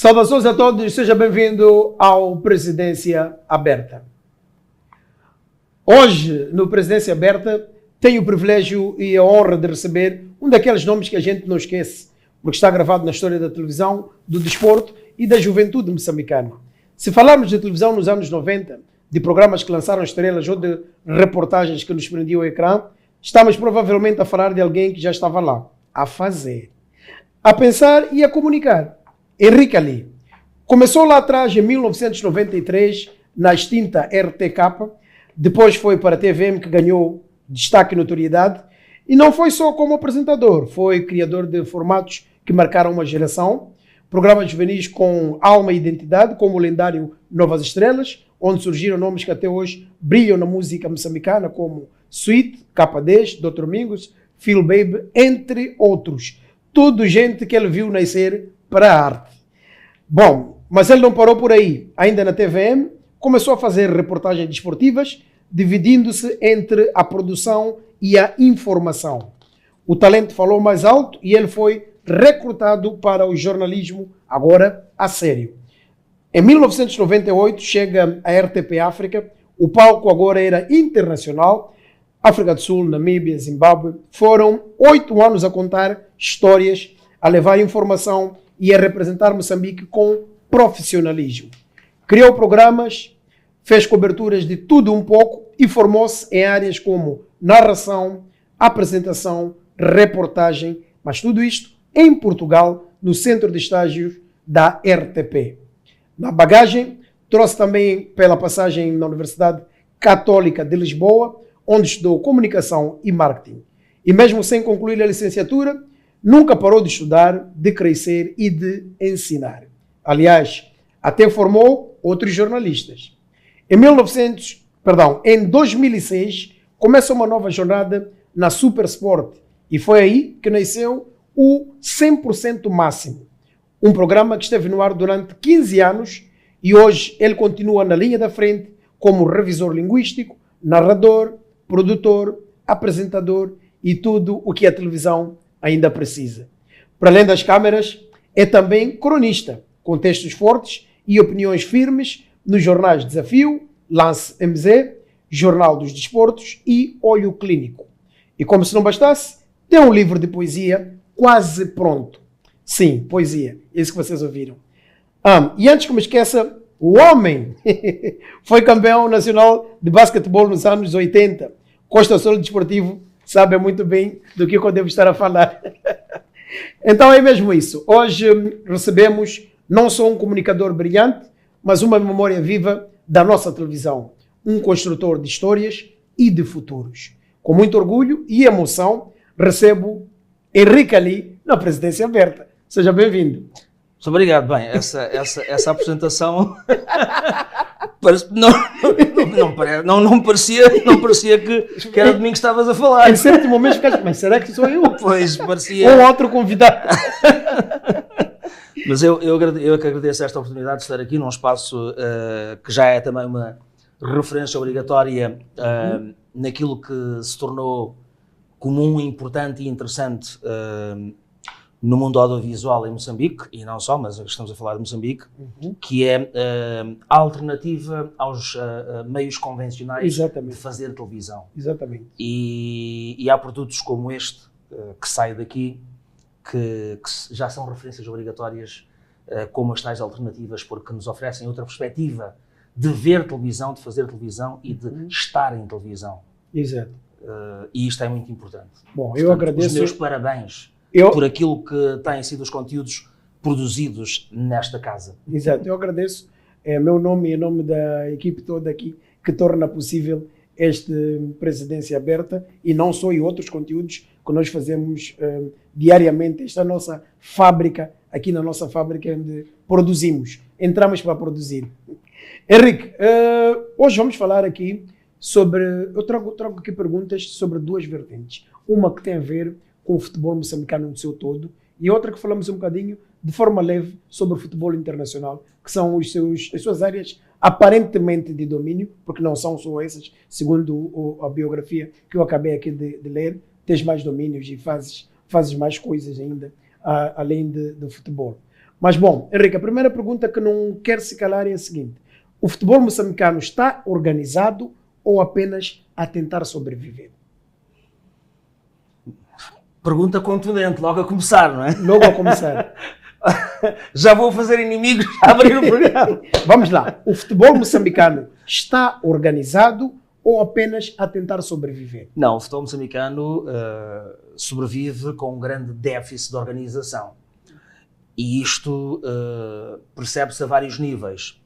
Saudações a todos, seja bem-vindo ao Presidência Aberta. Hoje, no Presidência Aberta, tenho o privilégio e a honra de receber um daqueles nomes que a gente não esquece, porque está gravado na história da televisão, do desporto e da juventude moçambicana. Se falarmos de televisão nos anos 90, de programas que lançaram estrelas ou de reportagens que nos prendiam ao ecrã, estamos provavelmente a falar de alguém que já estava lá, a fazer, a pensar e a comunicar. Henrique Ali. Começou lá atrás, em 1993, na extinta RTK, depois foi para a TVM, que ganhou destaque e notoriedade, e não foi só como apresentador, foi criador de formatos que marcaram uma geração, programas juvenis com alma e identidade, como o lendário Novas Estrelas, onde surgiram nomes que até hoje brilham na música moçambicana, como Sweet, K10, Dr. Mingos, Phil Baby, entre outros. Tudo gente que ele viu nascer para a arte. Bom, mas ele não parou por aí. Ainda na TVM, começou a fazer reportagens desportivas, dividindo-se entre a produção e a informação. O talento falou mais alto e ele foi recrutado para o jornalismo, agora a sério. Em 1998 chega a RTP África, o palco agora era internacional, África do Sul, Namíbia, Zimbábue. Foram 8 anos a contar histórias, a levar informação e a representar Moçambique com profissionalismo. Criou programas, fez coberturas de tudo um pouco e formou-se em áreas como narração, apresentação, reportagem, mas tudo isto em Portugal, no centro de estágios da RTP. Na bagagem, trouxe também pela passagem na Universidade Católica de Lisboa, onde estudou comunicação e marketing. E mesmo sem concluir a licenciatura, nunca parou de estudar, de crescer e de ensinar. Aliás, até formou outros jornalistas. Em 2006, começa uma nova jornada na Super Sport e foi aí que nasceu o 100% Máximo, um programa que esteve no ar durante 15 anos e hoje ele continua na linha da frente como revisor linguístico, narrador, produtor, apresentador e tudo o que a televisão ainda precisa. Para além das câmeras, é também cronista, com textos fortes e opiniões firmes nos jornais Desafio, Lance MZ, Jornal dos Desportos e Olho Clínico. E como se não bastasse, tem um livro de poesia quase pronto. Sim, poesia, isso que vocês ouviram. E antes que me esqueça, o homem foi campeão nacional de basquetebol nos anos 80. Costa Sol Desportivo sabe muito bem do que eu devo estar a falar. Então é mesmo isso. Hoje recebemos não só um comunicador brilhante, mas uma memória viva da nossa televisão. Um construtor de histórias e de futuros. Com muito orgulho e emoção, recebo Henrique Ali na Presidência Aberta. Seja bem-vindo. Muito obrigado. Bem, essa apresentação não parecia que era de mim que estavas a falar. Em certo momento ficaste, mas será que sou eu? Pois, parecia. Ou outro convidado. Mas eu que agradeço esta oportunidade de estar aqui num espaço que já é também uma referência obrigatória naquilo que se tornou comum, importante e interessante no mundo audiovisual em Moçambique, e não só, mas estamos a falar de Moçambique, que é a alternativa aos meios convencionais Exatamente. de fazer televisão. Exatamente. E há produtos como este, que sai daqui, que já são referências obrigatórias como as tais alternativas, porque nos oferecem outra perspectiva de ver televisão, de fazer televisão e de estar em televisão. Exato. E isto é muito importante. Bom, portanto, eu agradeço. Os meus parabéns por aquilo que têm sido os conteúdos produzidos nesta casa. Exato, eu agradeço. É meu nome e em nome da equipe toda aqui que torna possível esta Presidência Aberta e não só e outros conteúdos que nós fazemos diariamente. Esta é a nossa fábrica, aqui na nossa fábrica onde produzimos. Entramos para produzir. Henrique, hoje vamos falar aqui sobre... Eu trago aqui perguntas sobre duas vertentes. Uma que tem a ver com o futebol moçambicano no seu todo e outra que falamos um bocadinho de forma leve sobre o futebol internacional, que são as suas áreas aparentemente de domínio, porque não são só essas, segundo a biografia que eu acabei aqui de ler, tens mais domínios e fazes mais coisas ainda, além do futebol. Mas bom, Henrique, a primeira pergunta que não quer se calar é a seguinte: o futebol moçambicano está organizado ou apenas a tentar sobreviver? Pergunta contundente, logo a começar, não é? Logo a começar. Já vou fazer inimigos a abrir o programa. Vamos lá. O futebol moçambicano está organizado ou apenas a tentar sobreviver? Não, o futebol moçambicano sobrevive com um grande déficit de organização. E isto percebe-se a vários níveis.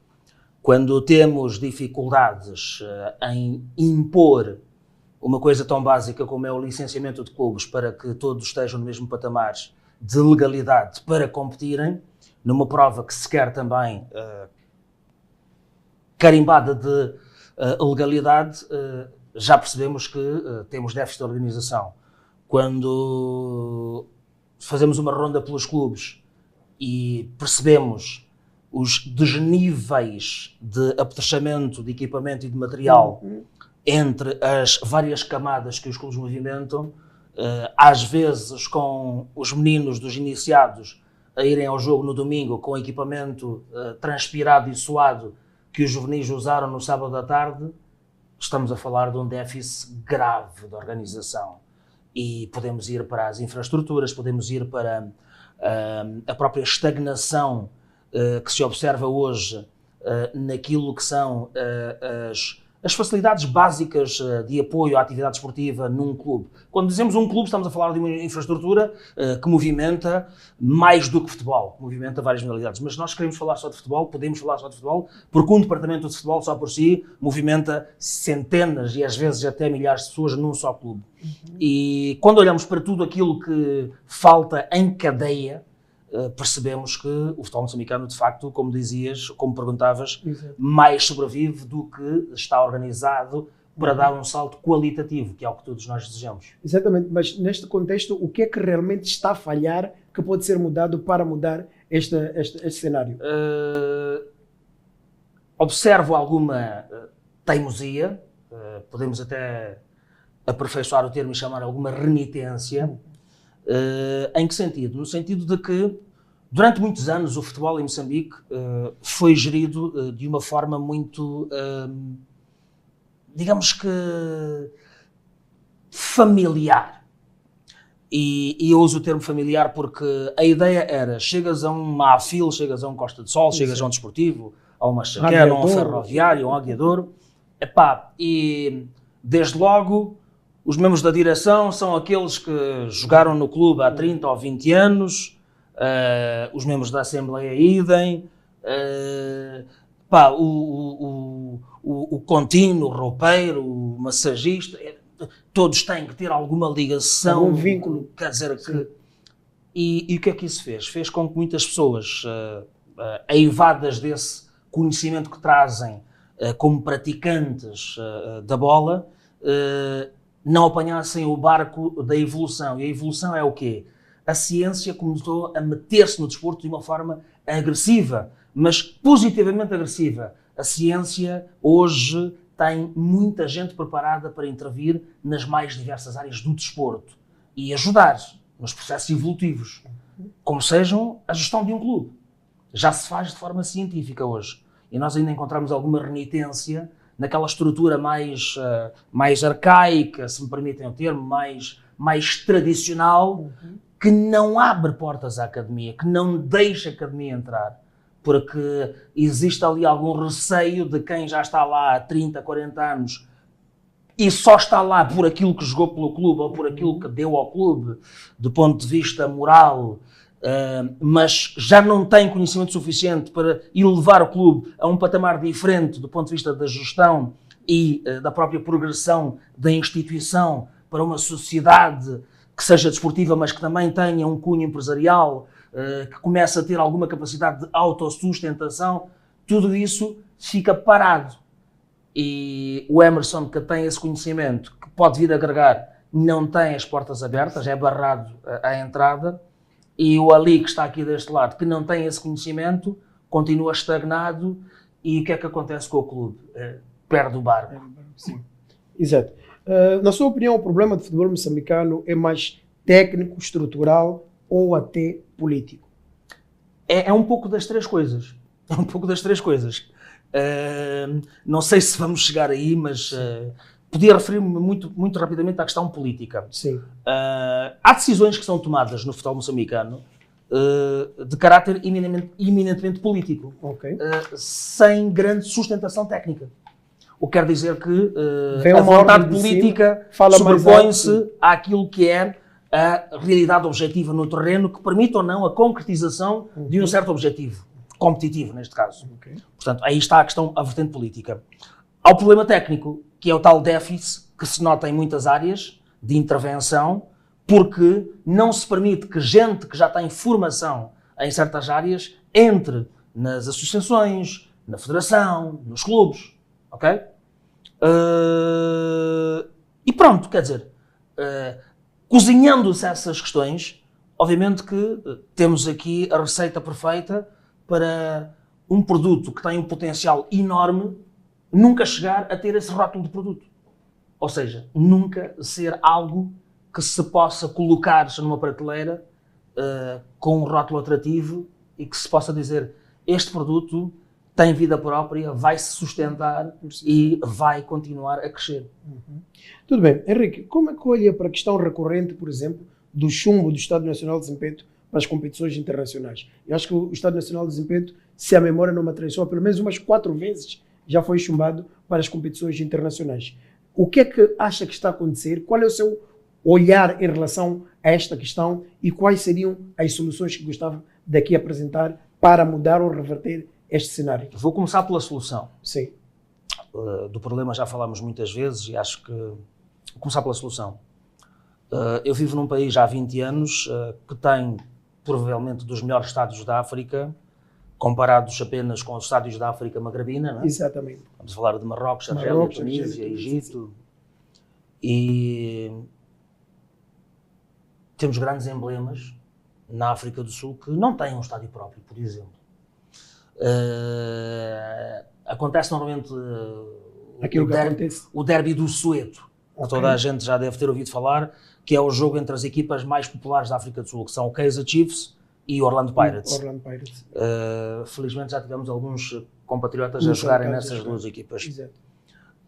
Quando temos dificuldades em impor uma coisa tão básica como é o licenciamento de clubes para que todos estejam no mesmo patamar de legalidade para competirem, numa prova que se quer também carimbada de legalidade, já percebemos que temos déficit de organização. Quando fazemos uma ronda pelos clubes e percebemos os desníveis de apetrechamento de equipamento e de material entre as várias camadas que os clubes movimentam, às vezes com os meninos dos iniciados a irem ao jogo no domingo com equipamento transpirado e suado que os juvenis usaram no sábado à tarde, estamos a falar de um déficit grave de organização. E podemos ir para as infraestruturas, podemos ir para a própria estagnação que se observa hoje naquilo que são as facilidades básicas de apoio à atividade esportiva num clube. Quando dizemos um clube, estamos a falar de uma infraestrutura que movimenta mais do que futebol, que movimenta várias modalidades. Mas nós queremos falar só de futebol, podemos falar só de futebol, porque um departamento de futebol só por si movimenta centenas e às vezes até milhares de pessoas num só clube. E quando olhamos para tudo aquilo que falta em cadeia, percebemos que o futebol moçambicano, de facto, como dizias, como perguntavas, mais sobrevive do que está organizado para dar um salto qualitativo, que é o que todos nós desejamos. Exatamente, mas neste contexto, o que é que realmente está a falhar que pode ser mudado para mudar este cenário? Observo alguma teimosia, podemos até aperfeiçoar o termo e chamar alguma renitência. Em que sentido? No sentido de que, durante muitos anos, o futebol em Moçambique foi gerido de uma forma muito, digamos que, familiar. E eu uso o termo familiar porque a ideia era, chegas a um Mafil, chegas a um Costa de Sol, chegas a um Desportivo, a uma Chaquera, a um Ferroviário, a um Aguiadouro, e desde logo os membros da direção são aqueles que jogaram no clube há 30 ou 20 anos, os membros da Assembleia idem, o contínuo, o roupeiro, o massagista, todos têm que ter alguma ligação, algum vínculo. Quer dizer que... E o que é que isso fez? Fez com que muitas pessoas, aivadas desse conhecimento que trazem como praticantes da bola, não apanhassem o barco da evolução. E a evolução é o quê? A ciência começou a meter-se no desporto de uma forma agressiva, mas positivamente agressiva. A ciência hoje tem muita gente preparada para intervir nas mais diversas áreas do desporto e ajudar nos processos evolutivos, como sejam a gestão de um clube. Já se faz de forma científica hoje. E nós ainda encontramos alguma renitência naquela estrutura mais arcaica, se me permitem o termo, mais tradicional, que não abre portas à academia, que não deixa a academia entrar, porque existe ali algum receio de quem já está lá há 30, 40 anos e só está lá por aquilo que jogou pelo clube ou por aquilo que deu ao clube, do ponto de vista moral, mas já não tem conhecimento suficiente para elevar o clube a um patamar diferente do ponto de vista da gestão e da própria progressão da instituição para uma sociedade que seja desportiva, mas que também tenha um cunho empresarial, que comece a ter alguma capacidade de autossustentação. Tudo isso fica parado. E o Emerson, que tem esse conhecimento, que pode vir agregar, não tem as portas abertas, é barrado à entrada. E o Ali, que está aqui deste lado, que não tem esse conhecimento, continua estagnado. E o que é que acontece com o clube? Perde o barco. Sim. Exato. Na sua opinião, o problema do futebol moçambicano é mais técnico, estrutural ou até político? É um pouco das três coisas. É um pouco das três coisas. Não sei se vamos chegar aí, mas podia referir-me muito rapidamente à questão política. Sim. Há decisões que são tomadas no futebol moçambicano de caráter eminentemente político, sem grande sustentação técnica. O que quer dizer que a vontade política sobrepõe-se àquilo que é a realidade objetiva no terreno que permite ou não a concretização de um certo objetivo, competitivo neste caso. Portanto, aí está a questão, a vertente política. Há o problema técnico, que é o tal déficit que se nota em muitas áreas de intervenção, porque não se permite que gente que já tem formação em certas áreas entre nas associações, na federação, nos clubes. Ok? E pronto, quer dizer, cozinhando-se essas questões, obviamente que temos aqui a receita perfeita para um produto que tem um potencial enorme nunca chegar a ter esse rótulo de produto. Ou seja, nunca ser algo que se possa colocar-se numa prateleira com um rótulo atrativo e que se possa dizer este produto tem vida própria, vai se sustentar e vai continuar a crescer. Tudo bem. Henrique, como é que olha para a questão recorrente, por exemplo, do chumbo do Estado Nacional de Desempenho para as competições internacionais? Eu acho que o Estado Nacional de Desempenho, se a memória não me atraiçou, pelo menos umas 4 vezes já foi chumbado para as competições internacionais. O que é que acha que está a acontecer? Qual é o seu olhar em relação a esta questão e quais seriam as soluções que gostava daqui apresentar para mudar ou reverter este cenário? Vou começar pela solução. Sim. Do problema já falámos muitas vezes e acho que vou começar pela solução. Eu vivo num país já há 20 anos que tem provavelmente dos melhores estádios da África, comparados apenas com os estádios da África magrebina, não é? Exatamente. Vamos falar de Marrocos, Argélia, Tunísia, Egito. E temos grandes emblemas na África do Sul que não têm um estádio próprio, por exemplo. Acontece normalmente o derby do Soweto, que toda a gente já deve ter ouvido falar, que é o jogo entre as equipas mais populares da África do Sul, que são o Kaizer Chiefs e o Orlando Pirates. Felizmente já tivemos alguns compatriotas a jogarem nessas duas equipas. Exato.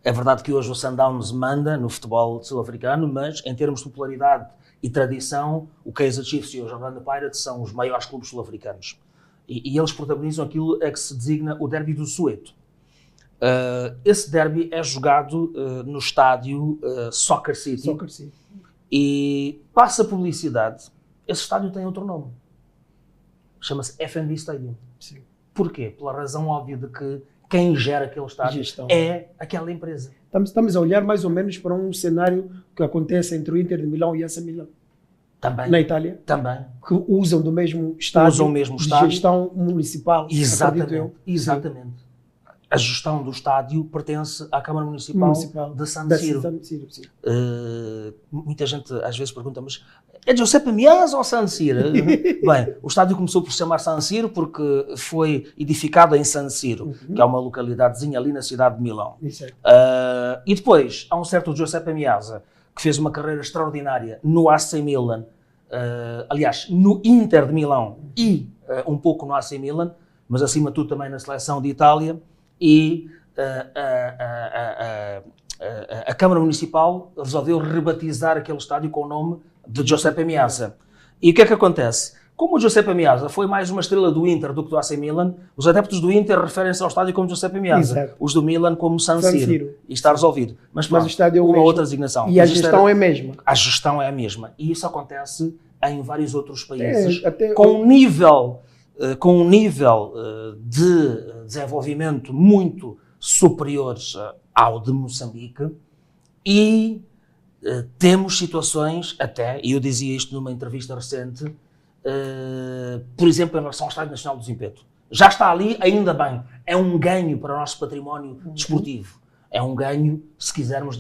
É verdade que hoje o Sundowns manda no futebol sul-africano, mas em termos de popularidade e tradição, o Kaizer Chiefs e o Orlando Pirates são os maiores clubes sul-africanos. E eles protagonizam aquilo a que se designa o derby do Soweto. Esse derby é jogado no estádio Soccer City. E passa a publicidade, esse estádio tem outro nome. Chama-se FNB Stadium. Sim. Porquê? Pela razão óbvia de que quem gera aquele estádio é aquela empresa. Estamos a olhar mais ou menos para um cenário que acontece entre o Inter de Milão e AC Milão. Também. Na Itália. Também. Que usam do mesmo estádio. Usam o mesmo estádio. De gestão municipal. Exatamente. Exatamente. A gestão do estádio pertence à Câmara Municipal de San Siro. Muita gente às vezes pergunta, mas é Giuseppe Meazza ou San Siro? Bem, o estádio começou por se chamar San Siro porque foi edificado em San Siro, que é uma localidadezinha ali na cidade de Milão. E depois há um certo Giuseppe Meazza que fez uma carreira extraordinária no AC Milan, aliás, no Inter de Milão e um pouco no AC Milan, mas acima de tudo também na seleção de Itália. E a Câmara Municipal resolveu rebatizar aquele estádio com o nome de Giuseppe Meazza. E o que é que acontece? Como o Giuseppe Meazza foi mais uma estrela do Inter do que do AC Milan, os adeptos do Inter referem-se ao estádio como Giuseppe Meazza, os do Milan como San Siro. E está resolvido. Mas pronto, o estádio é uma outra designação. E a gestão é a mesma. A gestão é a mesma. E isso acontece em vários outros países, com um nível de desenvolvimento muito superiores ao de Moçambique e temos situações até, e eu dizia isto numa entrevista recente, por exemplo, em relação ao Estádio Nacional do Zimpeto. Já está ali, ainda bem, é um ganho para o nosso património desportivo, é um ganho, se quisermos,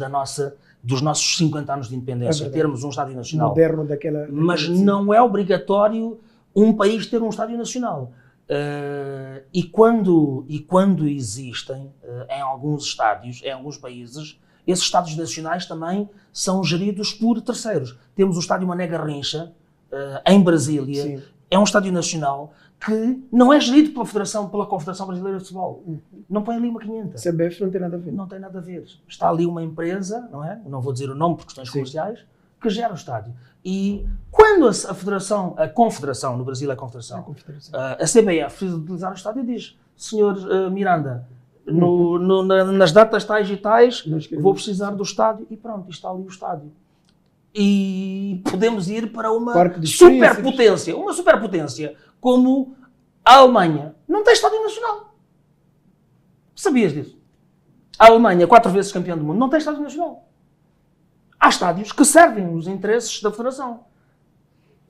dos nossos 50 anos de independência, termos um Estádio Nacional. Moderno mas não é obrigatório um país ter um estádio nacional. E quando existem em alguns estádios, em alguns países, esses estádios nacionais também são geridos por terceiros. Temos o estádio Mané Garrincha, em Brasília, É um estádio nacional que não é gerido pela Confederação Brasileira de Futebol. Não põe ali uma 500. CBF não tem nada a ver. Não tem nada a ver. Está ali uma empresa, não é? Não vou dizer o nome por questões comerciais, que gera o estádio. E quando a Confederação, no Brasil é a Confederação, a CBF precisa utilizar o estádio, diz: Sr. Miranda, nas datas tais e tais, vou precisar do estádio, e pronto, está ali o estádio. E podemos ir para uma superpotência como a Alemanha. Não tem estádio nacional. Sabias disso? A Alemanha, 4 vezes campeã do mundo, não tem estádio nacional. Há estádios que servem os interesses da Federação.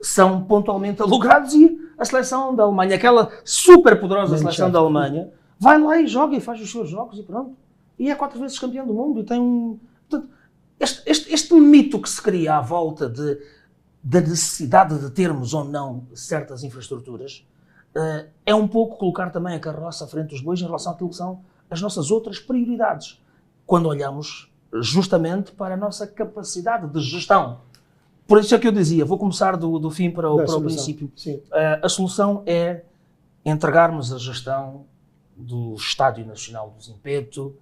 São pontualmente alugados e a seleção da Alemanha, aquela super poderosa seleção da Alemanha, vai lá e joga e faz os seus jogos e pronto. E é 4 vezes campeão do mundo e tem um... Portanto, este mito que se cria à volta da necessidade de termos ou não certas infraestruturas é um pouco colocar também a carroça à frente dos bois em relação àquilo que são as nossas outras prioridades, quando olhamos justamente para a nossa capacidade de gestão. Por isso é que eu dizia, vou começar do fim para o princípio. A solução é entregarmos a gestão do Estádio Nacional do Zimpeto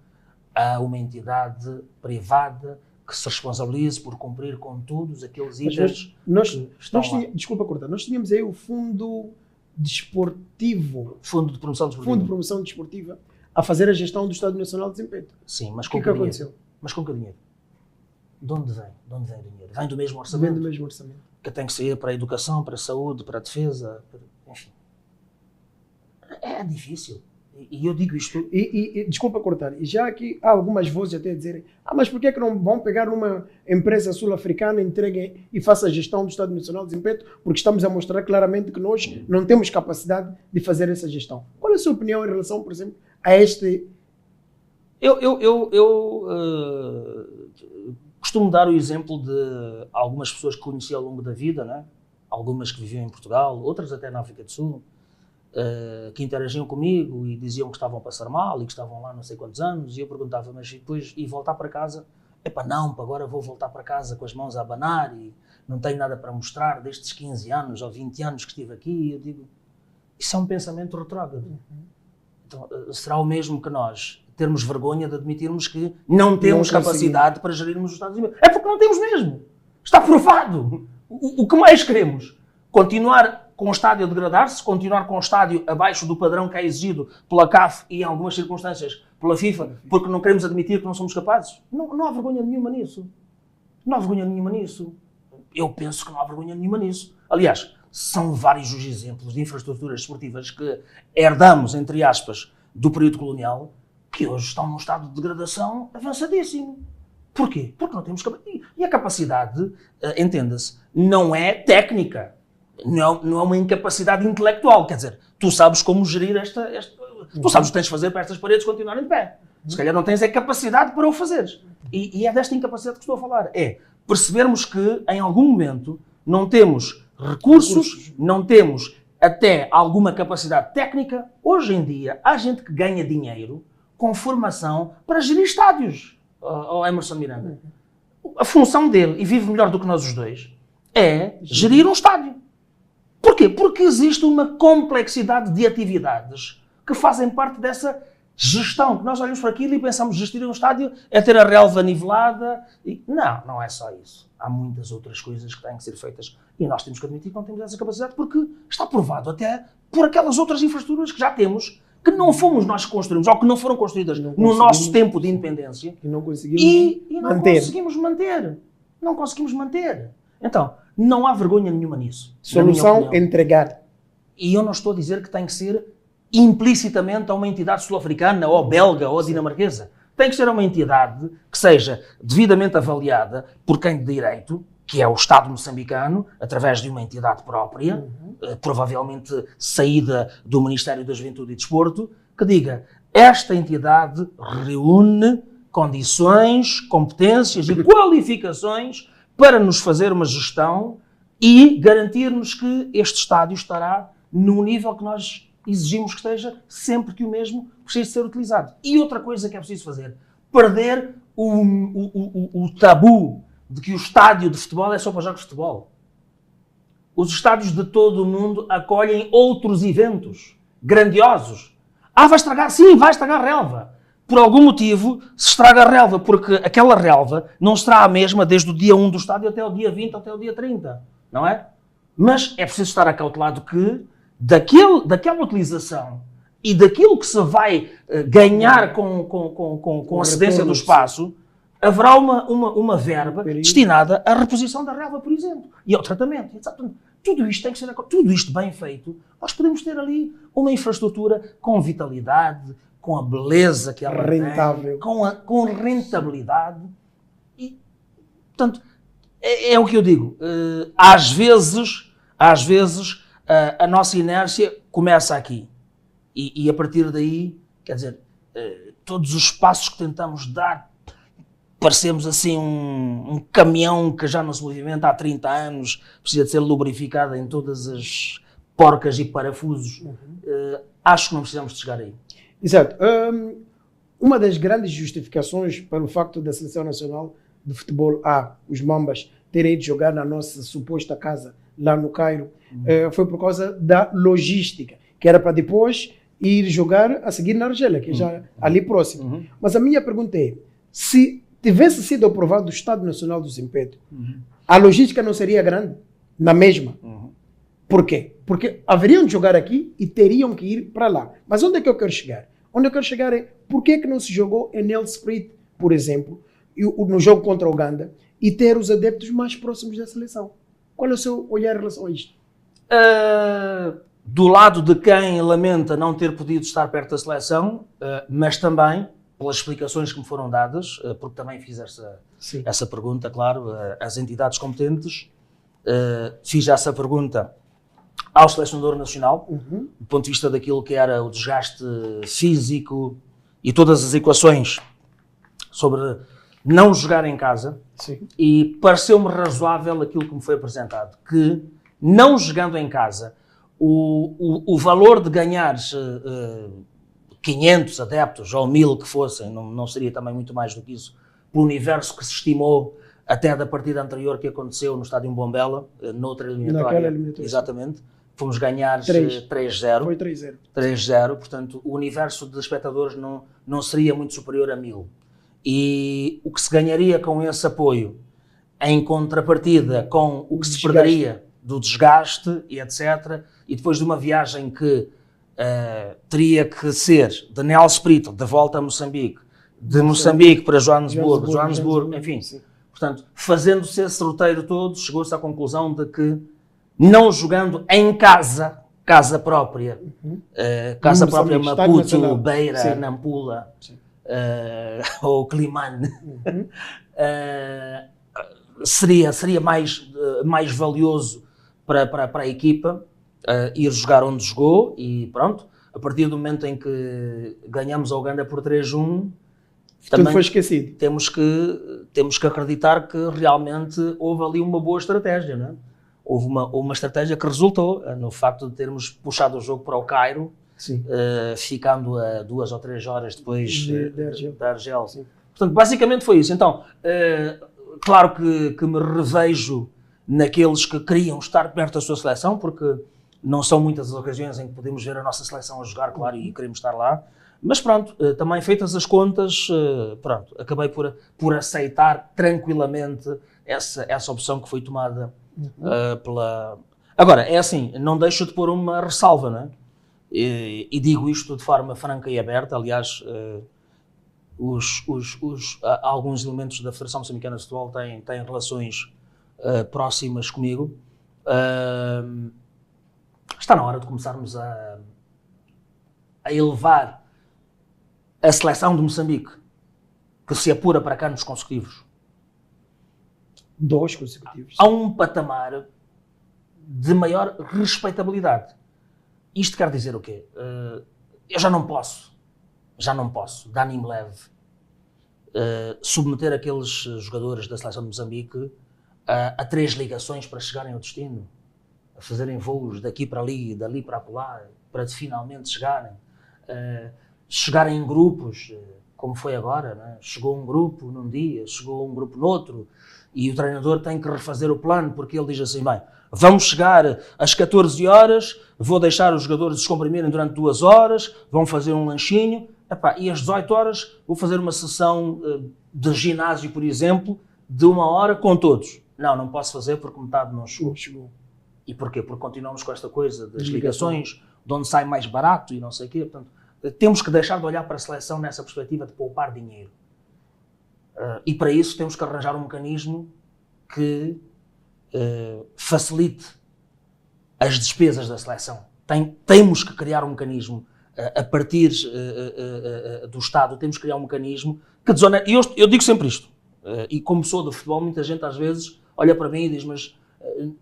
a uma entidade privada que se responsabilize por cumprir com todos aqueles itens que estão lá. Desculpa cortar, nós tínhamos aí o Fundo Desportivo. Fundo de Promoção Desportiva. Fundo de Promoção Desportiva a fazer a gestão do Estádio Nacional de Zimpeto. Sim, mas com que aconteceu? Mas com que dinheiro? De onde vem? De onde vem o dinheiro? Vem do mesmo orçamento? Vem do mesmo orçamento. Que tem que sair para a educação, para a saúde, para a defesa, enfim. É difícil. E eu digo isto... E desculpa cortar, e já aqui há algumas vozes até a dizerem: mas por que não vão pegar uma empresa sul-africana, entreguem e façam a gestão do Estádio Nacional de Zimpeto, porque estamos a mostrar claramente que nós não temos capacidade de fazer essa gestão. Qual é a sua opinião em relação, por exemplo, a este... Eu costumo dar o exemplo de algumas pessoas que conheci ao longo da vida, né? Algumas que viviam em Portugal, outras até na África do Sul, que interagiam comigo e diziam que estavam a passar mal e que estavam lá não sei quantos anos, e eu perguntava: mas depois, e voltar para casa? Agora vou voltar para casa com as mãos a abanar e não tenho nada para mostrar destes 15 anos ou 20 anos que estive aqui. E eu digo, isso é um pensamento retrógrado. Então, será o mesmo que nós termos vergonha de admitirmos que não temos capacidade para gerirmos os Estados Unidos? É porque não temos mesmo. Está provado. O que mais queremos? Continuar com o estádio a degradar-se, continuar com o estádio abaixo do padrão que é exigido pela CAF e, em algumas circunstâncias, pela FIFA, porque não queremos admitir que não somos capazes? Não há vergonha nenhuma nisso. Não há vergonha nenhuma nisso. Eu penso que não há vergonha nenhuma nisso. Aliás, são vários os exemplos de infraestruturas esportivas que herdamos, entre aspas, do período colonial, que hoje estão num estado de degradação avançadíssimo. Porquê? Porque não temos capacidade. E a capacidade, entenda-se, não é técnica. Não é uma incapacidade intelectual. Quer dizer, tu sabes como gerir tu sabes o que tens de fazer para estas paredes continuarem de pé. Se calhar não tens a capacidade para o fazeres. E é desta incapacidade que estou a falar. É percebermos que, em algum momento, não temos recursos, não temos até alguma capacidade técnica. Hoje em dia, há gente que ganha dinheiro com formação para gerir estádios. Emerson Miranda. A função dele, e vive melhor do que nós os dois, é gerir um estádio. Porquê? Porque existe uma complexidade de atividades que fazem parte dessa gestão, que nós olhamos para aquilo e pensamos: gestir um estádio é ter a relva nivelada. Não é só isso. Há muitas outras coisas que têm que ser feitas e nós temos que admitir que não temos essa capacidade, porque está provado até por aquelas outras infraestruturas que já temos, que não fomos nós que construímos, ou que não foram construídas no nosso tempo de independência, e não conseguimos manter. Não conseguimos manter. Então, não há vergonha nenhuma nisso. Solução: entregar. E eu não estou a dizer que tem que ser implicitamente a uma entidade sul-africana, ou belga, ou dinamarquesa. Tem que ser uma entidade que seja devidamente avaliada por quem de direito, que é o Estado moçambicano, através de uma entidade própria, provavelmente saída do Ministério da Juventude e Desporto, que diga: esta entidade reúne condições, competências e qualificações para nos fazer uma gestão e garantir-nos que este estádio estará no nível que nós exigimos que esteja, sempre que o mesmo precise ser utilizado. E outra coisa que é preciso fazer: perder o tabu de que o estádio de futebol é só para jogos de futebol. os estádios de todo o mundo acolhem outros eventos grandiosos. Vai estragar? Sim, vai estragar a relva. Por algum motivo se estraga a relva, porque aquela relva não será a mesma desde o dia 1 do estádio até o dia 20, até o dia 30, não é? Mas é preciso estar acautelado que daquela utilização e daquilo que se vai ganhar com a cedência do espaço, haverá uma verba destinada à reposição da relva, por exemplo, e ao tratamento. Tudo isto tem que ser, tudo isto bem feito. Nós podemos ter ali uma infraestrutura com vitalidade, com a beleza que ela tem, com rentabilidade. E, portanto, é o que eu digo. Às vezes, a nossa inércia começa aqui. E a partir daí, quer dizer, todos os passos que tentamos dar, parecemos assim um caminhão que já não se movimenta há 30 anos, precisa de ser lubrificado em todas as porcas e parafusos. Acho que não precisamos de chegar aí. Exato. Uma das grandes justificações para o facto da Seleção Nacional de Futebol os Mambas, terem ido jogar na nossa suposta casa lá no Cairo, foi por causa da logística, que era para depois ir jogar a seguir na Argélia, que é já ali próximo. Mas a minha pergunta é, se tivesse sido aprovado o Estado Nacional do Zimpeto, a logística não seria grande? Na mesma? Por quê? Porque haveriam de jogar aqui e teriam que ir para lá. Mas onde é que eu quero chegar? Onde eu quero chegar é, por que não se jogou em El Sprit, por exemplo, no jogo contra a Uganda, e ter os adeptos mais próximos da seleção? Qual é o seu olhar em relação a isto? Do lado de quem lamenta não ter podido estar perto da seleção, mas também pelas explicações que me foram dadas, porque também fiz essa pergunta, claro, às entidades competentes, fiz essa pergunta ao selecionador nacional, do ponto de vista daquilo que era o desgaste físico e todas as equações sobre não jogar em casa. Sim. E pareceu-me razoável aquilo que me foi apresentado, que não jogando em casa, o valor de ganhares 500 adeptos ou 1000 que fossem, não seria também muito mais do que isso, pelo universo que se estimou até da partida anterior que aconteceu no Estádio Mbombela, noutra eliminatória. Naquela eliminatória. Exatamente. Fomos ganhar 3-0. Foi 3-0. 3-0, portanto, o universo de espectadores não seria muito superior a 1000. E o que se ganharia com esse apoio, em contrapartida com o que se perderia do desgaste e etc., e depois de uma viagem que teria que ser de Nelspruit, de volta a Moçambique, de Moçambique para Joanesburgo, enfim. Sim. Portanto, fazendo-se esse roteiro todo, chegou-se à conclusão de que, não jogando em casa própria, Maputo, Beira, sim, Nampula, ou Climane, seria mais valioso para a equipa ir jogar onde jogou e pronto. A partir do momento em que ganhamos a Uganda por 3-1, tudo foi esquecido. Temos que acreditar que realmente houve ali uma boa estratégia, não é? Houve uma estratégia que resultou no facto de termos puxado o jogo para o Cairo, ficando a 2 ou 3 horas depois da Argélia. Portanto, basicamente foi isso. Então, claro que me revejo naqueles que queriam estar perto da sua seleção, porque não são muitas as ocasiões em que podemos ver a nossa seleção a jogar, claro, e queremos estar lá. Mas pronto, também feitas as contas, pronto, acabei por aceitar tranquilamente essa opção que foi tomada pela... Agora, é assim, não deixo de pôr uma ressalva, não é? E digo isto de forma franca e aberta. Aliás, alguns elementos da Federação Moçambicana de Futebol têm relações próximas comigo. Está na hora de começarmos a elevar a seleção de Moçambique, que se apura para canos consecutivos, 2 consecutivos, a um patamar de maior respeitabilidade. Isto quer dizer o quê? Eu já não posso, de ânimo leve, submeter aqueles jogadores da seleção de Moçambique a 3 ligações para chegarem ao destino, a fazerem voos daqui para ali, dali para lá, para finalmente chegarem em grupos. como foi agora, né? Chegou um grupo num dia, chegou um grupo no outro, e o treinador tem que refazer o plano, porque ele diz assim, bem, vamos chegar às 14 horas, vou deixar os jogadores descomprimirem durante 2 horas, vão fazer um lanchinho, e às 18 horas vou fazer uma sessão de ginásio, por exemplo, de 1 hora com todos. Não posso fazer porque metade não chegou. E porquê? Porque continuamos com esta coisa das ligações, de onde sai mais barato e não sei o quê. Portanto, temos que deixar de olhar para a seleção nessa perspectiva de poupar dinheiro. E para isso temos que arranjar um mecanismo que facilite as despesas da seleção. Temos que criar um mecanismo, a partir do Estado, temos que criar um mecanismo que desonere. E eu digo sempre isto, e como sou do futebol, muita gente às vezes olha para mim e diz, mas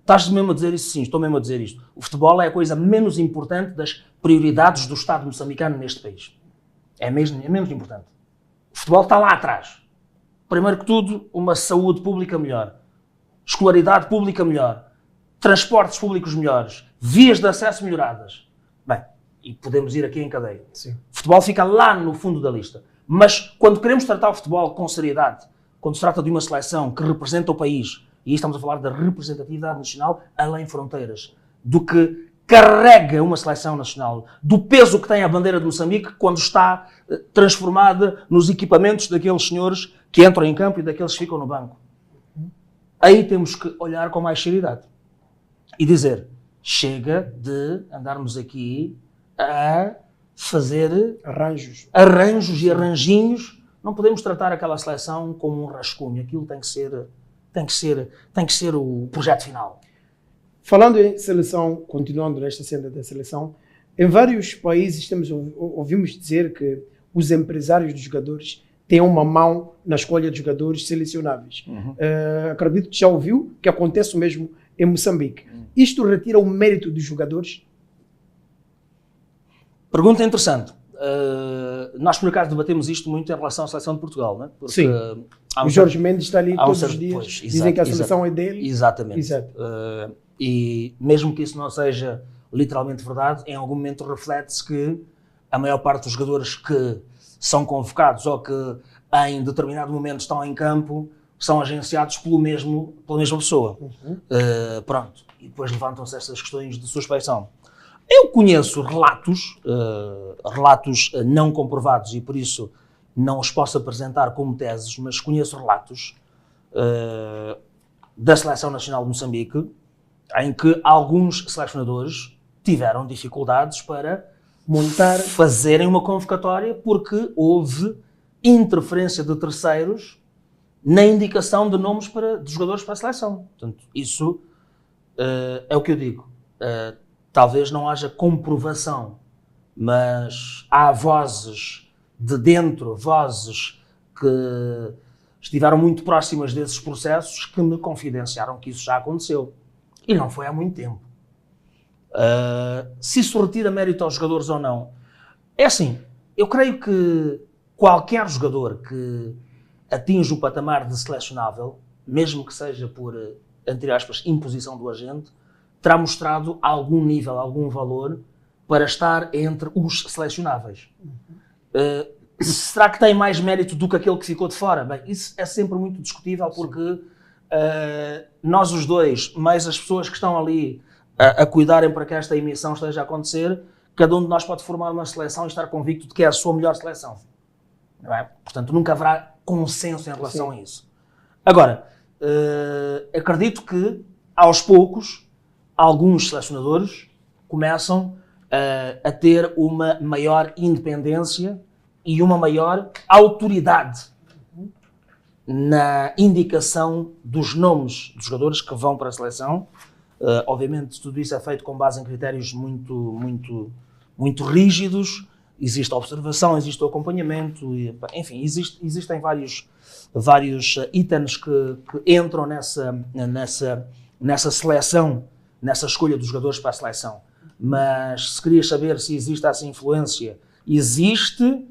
estás mesmo a dizer isso? Sim, estou mesmo a dizer isto. O futebol é a coisa menos importante das prioridades do Estado moçambicano neste país. É menos importante. O futebol está lá atrás. Primeiro que tudo, uma saúde pública melhor, escolaridade pública melhor, transportes públicos melhores, vias de acesso melhoradas. Bem, e podemos ir aqui em cadeia. Sim. O futebol fica lá no fundo da lista. Mas quando queremos tratar o futebol com seriedade, quando se trata de uma seleção que representa o país, e aí estamos a falar da representatividade nacional além fronteiras, do que carrega uma seleção nacional, do peso que tem a bandeira de Moçambique quando está transformada nos equipamentos daqueles senhores que entram em campo e daqueles que ficam no banco. Aí temos que olhar com mais seriedade e dizer, chega de andarmos aqui a fazer arranjos e arranjinhos. Não podemos tratar aquela seleção como um rascunho. Aquilo tem que ser o projeto final. Falando em seleção, continuando nesta senda da seleção, em vários países ouvimos dizer que os empresários dos jogadores têm uma mão na escolha de jogadores selecionáveis. Acredito que já ouviu que acontece o mesmo em Moçambique. Isto retira o mérito dos jogadores? Pergunta interessante. Nós, por acaso, debatemos isto muito em relação à seleção de Portugal, não é? Porque sim. O Jorge Mendes está ali todos os dias, pois, dizem que a seleção é dele. Exatamente. Exato. E mesmo que isso não seja literalmente verdade, em algum momento reflete-se que a maior parte dos jogadores que são convocados ou que em determinado momento estão em campo são agenciados pela mesma pessoa. Pronto. E depois levantam-se estas questões de suspeição. Eu conheço relatos não comprovados e por isso não os posso apresentar como teses, mas conheço relatos da Seleção Nacional de Moçambique em que alguns selecionadores tiveram dificuldades para fazerem uma convocatória porque houve interferência de terceiros na indicação de nomes de jogadores para a seleção. Portanto, isso é o que eu digo. Talvez não haja comprovação, mas há vozes de dentro, vozes que estiveram muito próximas desses processos que me confidenciaram que isso já aconteceu. E não foi há muito tempo. Se isso retira mérito aos jogadores ou não, é assim, eu creio que qualquer jogador que atinge o patamar de selecionável, mesmo que seja por, entre aspas, imposição do agente, terá mostrado algum nível, algum valor para estar entre os selecionáveis. Será que tem mais mérito do que aquele que ficou de fora? Bem, isso é sempre muito discutível porque nós os dois, mais as pessoas que estão ali a cuidarem para que esta emissão esteja a acontecer, cada um de nós pode formar uma seleção e estar convicto de que é a sua melhor seleção. Não é? Portanto, nunca haverá consenso em relação a isso. Agora, acredito que, aos poucos, alguns selecionadores começam a ter uma maior independência e uma maior autoridade na indicação dos nomes dos jogadores que vão para a seleção. Obviamente, tudo isso é feito com base em critérios muito rígidos. Existe a observação, existe o acompanhamento, enfim, existem vários itens que entram nessa seleção, nessa escolha dos jogadores para a seleção. Mas se querias saber se existe essa influência, existe.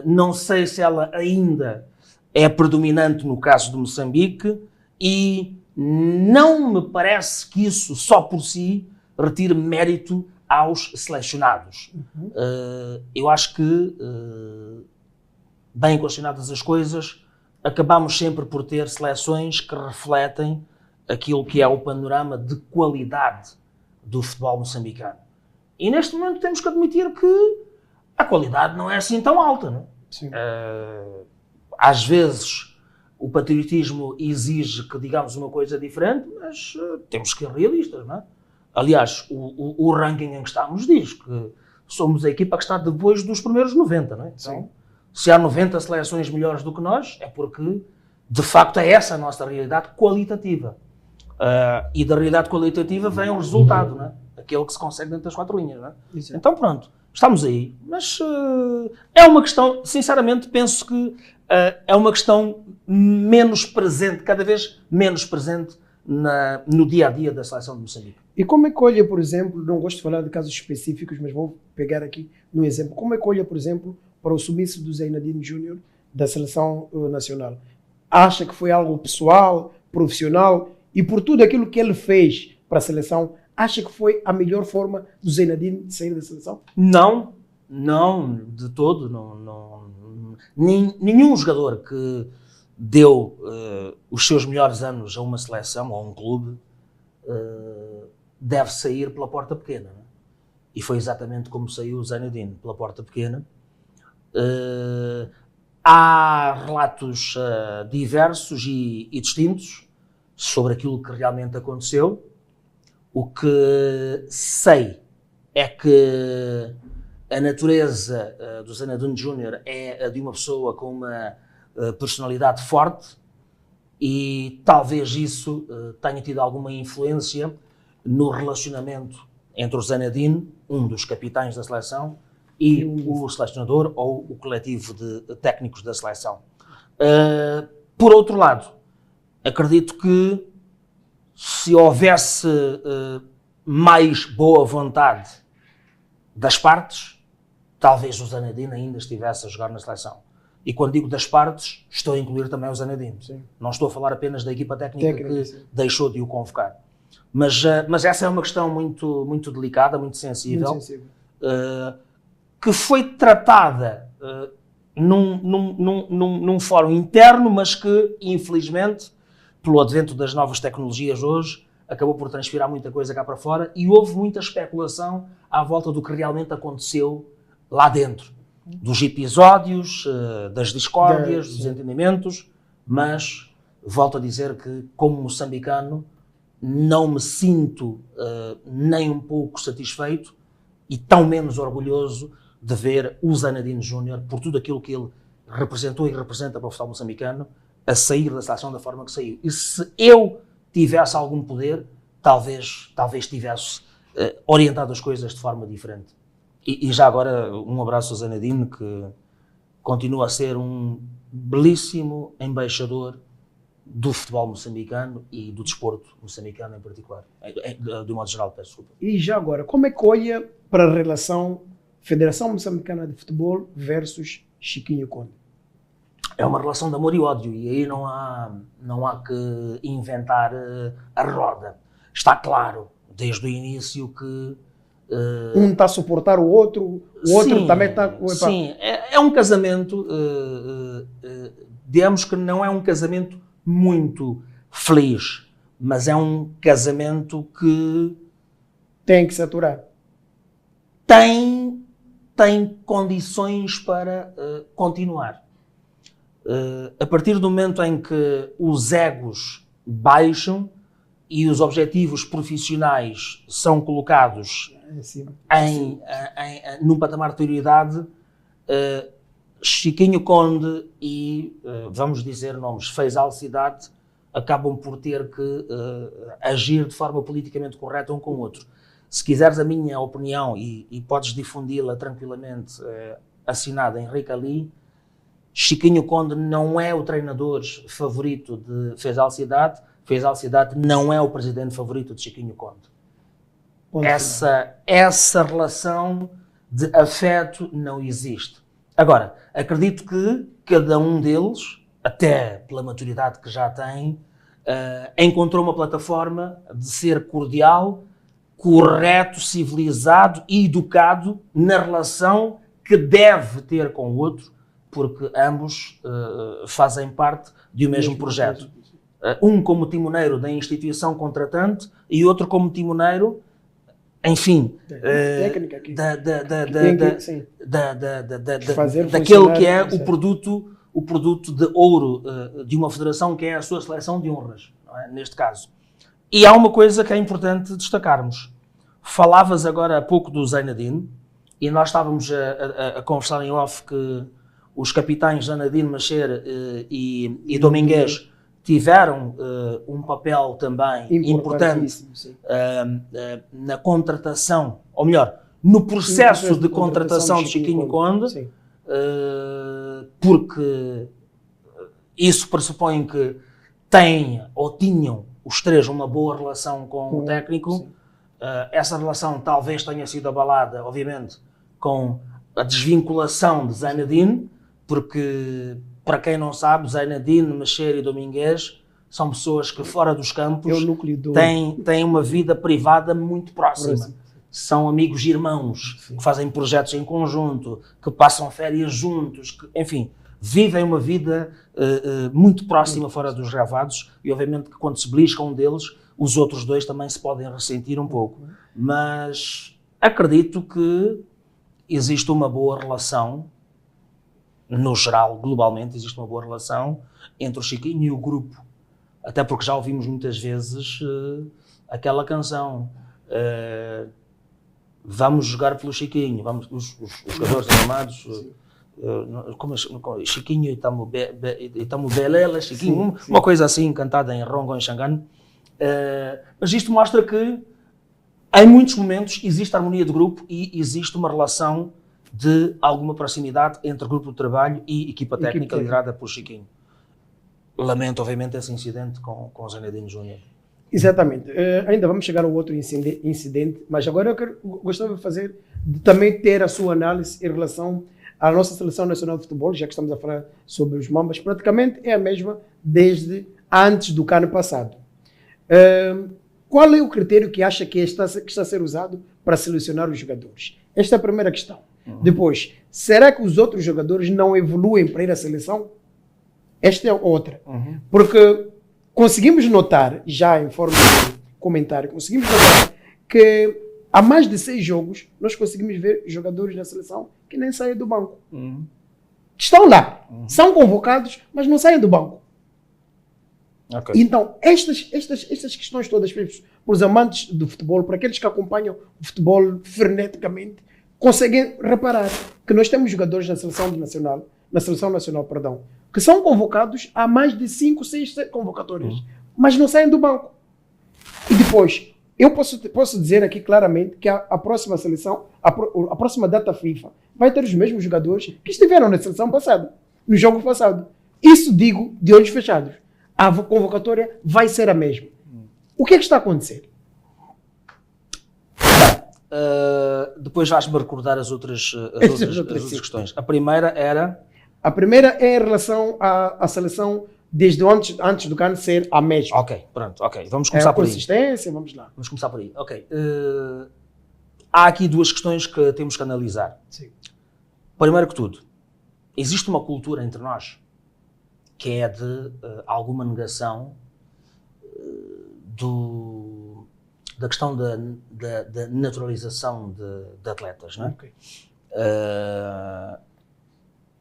Não sei se ela ainda é predominante no caso de Moçambique e não me parece que isso só por si retire mérito aos selecionados. Eu acho que bem equacionadas as coisas, acabamos sempre por ter seleções que refletem aquilo que é o panorama de qualidade do futebol moçambicano. E neste momento temos que admitir que a qualidade não é assim tão alta. Não é? Às vezes o patriotismo exige que digamos uma coisa diferente, mas temos que ser realistas. Não é? Aliás, o ranking em que estamos diz que somos a equipa que está depois dos primeiros 90. Não é? Então, se há 90 seleções melhores do que nós, é porque, de facto, é essa a nossa realidade qualitativa. E da realidade qualitativa vem o resultado, não é? Aquele que se consegue dentro das 4 linhas. Não é? Então, pronto, estamos aí. Mas é uma questão, sinceramente, penso que é uma questão menos presente, cada vez menos presente no dia-a-dia da seleção de Moçambique. E como é que olha, por exemplo, não gosto de falar de casos específicos, mas vou pegar aqui no exemplo, como é que olha, por exemplo, para o sumiço do Zainadine Júnior da seleção nacional? Acha que foi algo pessoal, profissional, e por tudo aquilo que ele fez para a seleção, acha que foi a melhor forma do Zainadine de sair da seleção? Não, de todo. Nenhum jogador que deu os seus melhores anos a uma seleção ou a um clube deve sair pela porta pequena. Não é? E foi exatamente como saiu o Zainadine, pela porta pequena. Há relatos diversos e distintos sobre aquilo que realmente aconteceu. O que sei é que a natureza do Zainadine Júnior é a de uma pessoa com uma personalidade forte e talvez isso tenha tido alguma influência no relacionamento entre o Zainadine, um dos capitães da seleção, e o selecionador ou o coletivo de técnicos da seleção. Por outro lado, acredito que se houvesse mais boa vontade das partes, talvez o Zainadine ainda estivesse a jogar na seleção. E quando digo das partes, estou a incluir também o Zainadine. Não estou a falar apenas da equipa técnica que deixou de o convocar. Mas essa é uma questão muito, muito delicada, muito sensível. Que foi tratada num fórum interno, mas que, infelizmente, pelo advento das novas tecnologias hoje, acabou por transpirar muita coisa cá para fora e houve muita especulação à volta do que realmente aconteceu lá dentro. Dos episódios, das discórdias, dos entendimentos, mas volto a dizer que, como moçambicano, não me sinto nem um pouco satisfeito e tão menos orgulhoso de ver o Zainadine Júnior, por tudo aquilo que ele representou e representa para o futebol moçambicano, a sair da seleção da forma que saiu. E se eu tivesse algum poder, talvez tivesse orientado as coisas de forma diferente. E já agora, um abraço ao Zainadine, que continua a ser um belíssimo embaixador do futebol moçambicano e do desporto moçambicano em particular. De um modo geral, peço desculpa. E já agora, como é que olha para a relação Federação Moçambicana de Futebol versus Chiquinho Conde? É uma relação de amor e ódio, e aí não há que inventar a roda. Está claro, desde o início, que um está a suportar o outro também está... Sim, é um casamento, digamos que não é um casamento muito feliz, mas é um casamento que... tem que se aturar. Tem condições para continuar. A partir do momento em que os egos baixam e os objetivos profissionais são colocados num patamar de prioridade, Chiquinho Conde e, vamos dizer nomes, Faisal Cidade, acabam por ter que agir de forma politicamente correta um com o outro. Se quiseres a minha opinião, e podes difundi-la tranquilamente, assinada Henrique Ali, Chiquinho Conde não é o treinador favorito de Faisal Cidade, Faisal Cidade não é o presidente favorito de Chiquinho Conde. Essa relação de afeto não existe. Agora, acredito que cada um deles, até pela maturidade que já tem, encontrou uma plataforma de ser cordial, correto, civilizado e educado na relação que deve ter com o outro, porque ambos fazem parte de um mesmo projeto. Um como timoneiro da instituição contratante e outro como timoneiro, enfim, daquele que é o produto de ouro de uma federação, que é a sua seleção de honras, não é? Neste caso. E há uma coisa que é importante destacarmos. Falavas agora há pouco do Zainadine, e nós estávamos a conversar em off que os capitães Zainadine, Macher e Domingues tiveram um papel também importante na contratação, ou melhor, no processo de contratação de Chiquinho Conde, porque isso pressupõe que têm ou tinham os três uma boa relação com o técnico. Essa relação talvez tenha sido abalada, obviamente, com a desvinculação de Zainadine, porque, para quem não sabe, Zainadine, Macher e Domingues são pessoas que fora dos campos têm uma vida privada muito próxima. São amigos e irmãos, que fazem projetos em conjunto, que passam férias juntos, que, enfim, vivem uma vida muito próxima fora dos gravados, e obviamente que quando se belisca um deles, os outros dois também se podem ressentir um pouco. Mas acredito que existe uma boa relação, no geral, globalmente, existe uma boa relação entre o Chiquinho e o grupo. Até porque já ouvimos muitas vezes aquela canção, vamos jogar pelo Chiquinho, vamos, os jogadores animados, Chiquinho e Tamu Belela, Chiquinho, uma coisa assim, cantada em Rongo, em Xangano. Mas isto mostra que, em muitos momentos, existe harmonia de grupo e existe uma relação de alguma proximidade entre grupo de trabalho e equipa técnica liderada por Chiquinho. Lamento, obviamente, esse incidente com o Zainadine Júnior. Exatamente. Ainda vamos chegar ao outro incidente, mas agora gostava de também ter a sua análise em relação à nossa Seleção Nacional de Futebol, já que estamos a falar sobre os Mambas. Praticamente é a mesma desde antes do CAN passado. Qual é o critério que acha que está a ser usado para selecionar os jogadores? Esta é a primeira questão. Depois, será que os outros jogadores não evoluem para ir à seleção? Esta é outra. Porque conseguimos notar, já em forma de comentário, conseguimos notar que há mais de 6 jogos nós conseguimos ver jogadores na seleção que nem saem do banco. Estão lá, são convocados, mas não saem do banco. Okay. Então, estas questões todas, para os amantes do futebol, para aqueles que acompanham o futebol freneticamente, conseguem reparar que nós temos jogadores na seleção nacional, que são convocados há mais de 5, 6 convocatórias, mas não saem do banco. E depois, eu posso dizer aqui claramente que a próxima seleção, a próxima data FIFA, vai ter os mesmos jogadores que estiveram na seleção passada, no jogo passado. Isso digo de olhos fechados. A convocatória vai ser a mesma. O que é que está a acontecer? Depois vais-me recordar as outras questões. A primeira era... A primeira é em relação à seleção desde antes do CAN ser a mesma. Ok, pronto, ok. Vamos começar por aí. Consistência, vamos lá. Vamos começar por aí, ok. Há aqui 2 questões que temos que analisar. Sim. Primeiro que tudo, existe uma cultura entre nós que é de alguma negação da questão da naturalização de atletas, não é? Okay.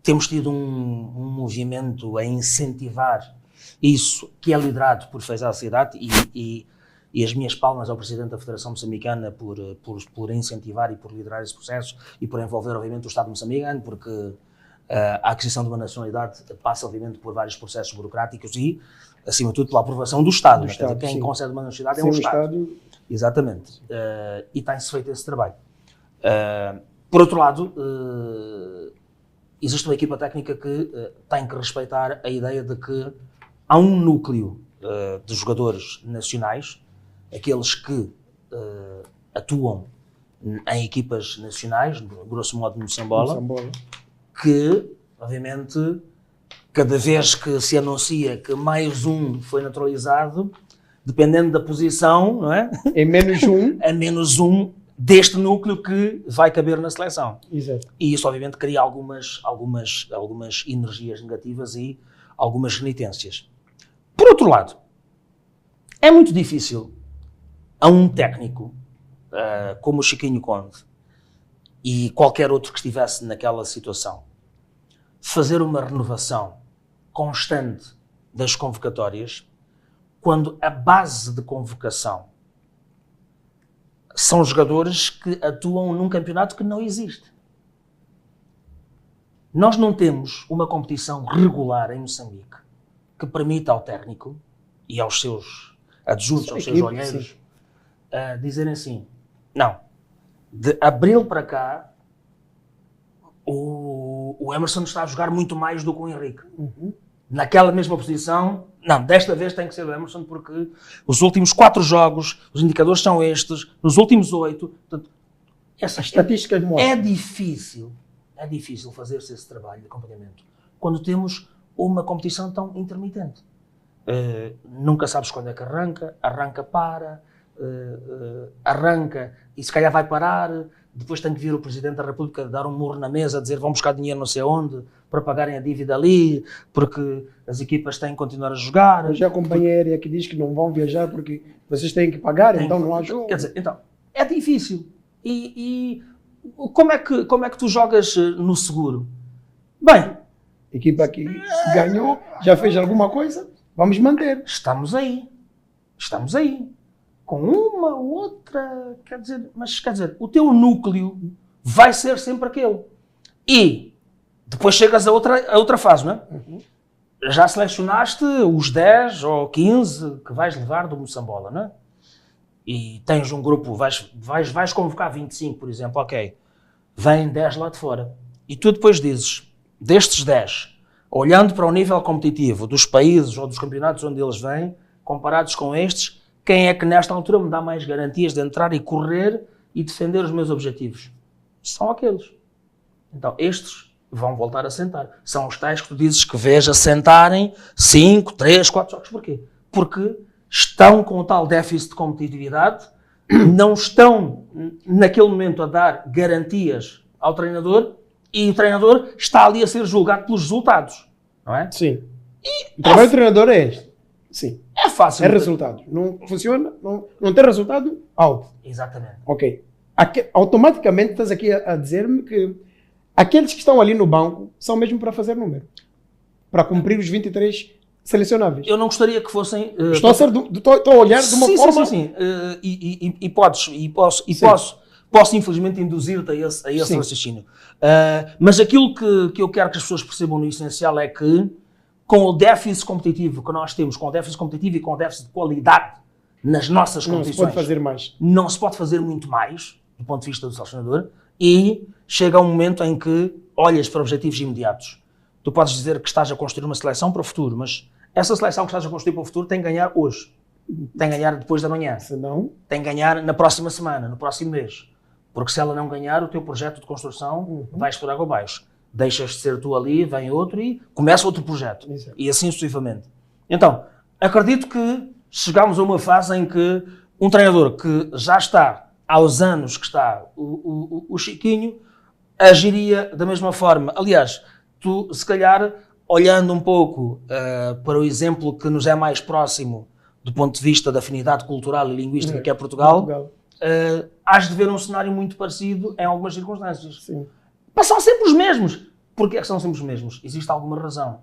Temos tido um movimento a incentivar isso, que é liderado por Faisal Cidade e as minhas palmas ao Presidente da Federação Moçambicana por incentivar e por liderar esse processo e por envolver, obviamente, o Estado moçambicano, porque a aquisição de uma nacionalidade passa, obviamente, por vários processos burocráticos e, acima de tudo, pela aprovação do Estado. Quem concede uma nacionalidade é um Estado. Exatamente. E tem-se feito esse trabalho. Por outro lado, existe uma equipa técnica que tem que respeitar a ideia de que há um núcleo de jogadores nacionais, aqueles que atuam em equipas nacionais, grosso modo no Sambola, que, obviamente, cada vez que se anuncia que mais um foi naturalizado, dependendo da posição, não é? É menos um. É menos um deste núcleo que vai caber na seleção. Exato. E isso, obviamente, cria algumas energias negativas e algumas renitências. Por outro lado, é muito difícil a um técnico como o Chiquinho Conde e qualquer outro que estivesse naquela situação fazer uma renovação constante das convocatórias quando a base de convocação são jogadores que atuam num campeonato que não existe. Nós não temos uma competição regular em Moçambique que permita ao técnico e aos seus adjuntos, aos seus olheiros, dizerem assim, não, de abril para cá o Emerson está a jogar muito mais do que o Henrique. Naquela mesma posição, não, desta vez tem que ser o Emerson porque os últimos 4 jogos, os indicadores são estes, nos últimos 8, portanto, as estatísticas mostram. É difícil fazer-se esse trabalho de acompanhamento quando temos uma competição tão intermitente. Nunca sabes quando é que arranca arranca e se calhar vai parar, depois tem que vir o Presidente da República dar um murro na mesa, dizer vão buscar dinheiro não sei onde, para pagarem a dívida ali, porque as equipas têm que continuar a jogar. Eu já acompanhei a aérea que diz que não vão viajar porque vocês têm que pagar, então não há jogo. Quer dizer, então, é difícil. E como é que tu jogas no seguro? Bem, a equipa que ganhou, já fez alguma coisa, vamos manter. Estamos aí. Com uma ou outra, quer dizer, o teu núcleo vai ser sempre aquele. E depois chegas a outra fase, não é? Já selecionaste os 10 ou 15 que vais levar do Moçambola, não é? E tens um grupo, vais convocar 25, por exemplo, ok, vêm 10 lá de fora. E tu depois dizes, destes 10, olhando para o nível competitivo dos países ou dos campeonatos onde eles vêm, comparados com estes, quem é que nesta altura me dá mais garantias de entrar e correr e defender os meus objetivos? São aqueles. Então, estes vão voltar a sentar. São os tais que tu dizes que vês a sentarem 5, 3, 4 jogos. Porquê? Porque estão com o tal déficit de competitividade, não estão naquele momento a dar garantias ao treinador e o treinador está ali a ser julgado pelos resultados. Não é? Sim. O trabalho do treinador é este. Sim. É fácil. É resultado. Não funciona, não tem resultado, out. Exatamente. Ok. Automaticamente estás aqui a dizer-me que aqueles que estão ali no banco são mesmo para fazer número. Para cumprir os 23 selecionáveis. Eu não gostaria que fossem... Estou a olhar de uma forma... Sim. Posso infelizmente induzir-te a esse raciocínio. Mas aquilo que eu quero que as pessoas percebam no essencial é que com o déficit competitivo que nós temos, com o déficit competitivo e com o déficit de qualidade nas nossas competições, não se pode fazer mais. Não se pode fazer muito mais, do ponto de vista do selecionador, e chega um momento em que olhas para objetivos imediatos. Tu podes dizer que estás a construir uma seleção para o futuro, mas essa seleção que estás a construir para o futuro tem que ganhar hoje, tem que ganhar depois da manhã, senão tem que ganhar na próxima semana, no próximo mês, porque se ela não ganhar, o teu projeto de construção vai por água abaixo. Deixas de ser tu ali, vem outro e começa outro projeto. Exato. E assim sucessivamente. Então, acredito que chegamos a uma fase em que um treinador que já está, aos anos que está o Chiquinho, agiria da mesma forma. Aliás, tu, se calhar, olhando um pouco para o exemplo que nos é mais próximo do ponto de vista da afinidade cultural e linguística que é Portugal. Has de ver um cenário muito parecido em algumas circunstâncias. Sim. Mas são sempre os mesmos. Porquê é que são sempre os mesmos? Existe alguma razão.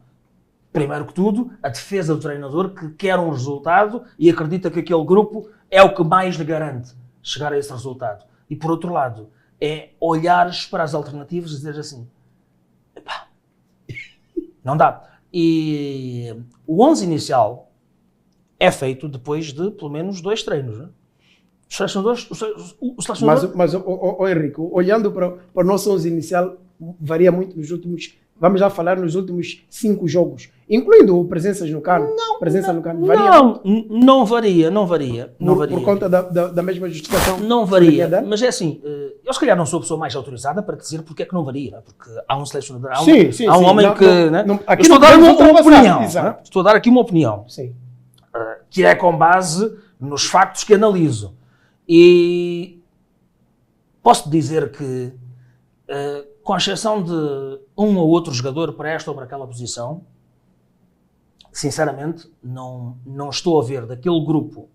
Primeiro que tudo, a defesa do treinador que quer um resultado e acredita que aquele grupo é o que mais lhe garante chegar a esse resultado. E por outro lado, é olhares para as alternativas e dizer assim, epá, não dá. E o 11 inicial é feito depois de pelo menos 2 treinos, não é? O selecionador... Mas Henrique, olhando para o nosso 11 inicial, varia muito nos últimos, vamos já falar nos últimos 5 jogos, incluindo presenças no CAN. Não varia. Por conta da mesma justificação. Não varia, mas é assim, eu se calhar não sou a pessoa mais autorizada para dizer porque é que não varia, porque há um selecionador, há um homem que... Estou a dar uma opinião, estou a dar aqui uma opinião, que é com base nos factos que analiso. E posso dizer que, com exceção de um ou outro jogador para esta ou para aquela posição, sinceramente, não estou a ver daquele grupo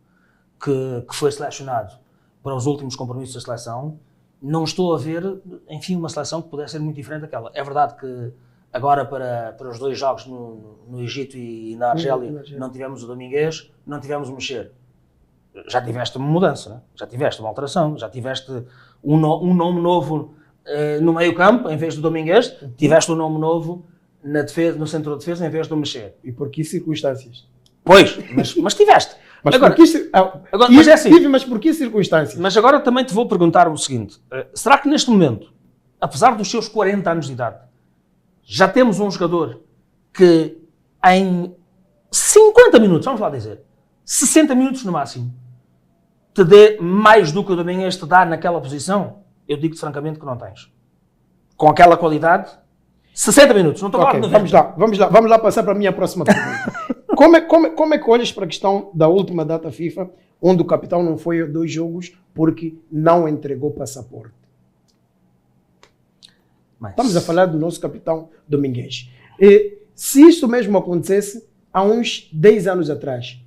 que foi selecionado para os últimos compromissos da seleção, não estou a ver, enfim, uma seleção que pudesse ser muito diferente daquela. É verdade que agora para os 2 jogos no Egito e na Argélia não tivemos o Domingues, não tivemos o Mexer. Já tiveste uma mudança, né? Já tiveste uma alteração, já tiveste um nome novo no meio campo, em vez do Domingues, tiveste um nome novo na defesa, no centro de defesa, em vez do Mexer. E por que circunstâncias? Pois, mas tiveste. Mas agora, mas é assim. Mas por que circunstâncias? Mas agora também te vou perguntar o seguinte. Será que neste momento, apesar dos seus 40 anos de idade, já temos um jogador que em 50 minutos, vamos lá dizer, 60 minutos no máximo, te dê mais do que o Domingues te dá naquela posição? Eu digo-te francamente que não tens. Com aquela qualidade, 60 minutos, não estou a falar de 90. Vamos lá passar para a minha próxima pergunta. Como é que olhas para a questão da última data FIFA, onde o capitão não foi a 2 jogos porque não entregou passaporte? Estamos a falar do nosso capitão Domingues. Se isso mesmo acontecesse há uns 10 anos atrás,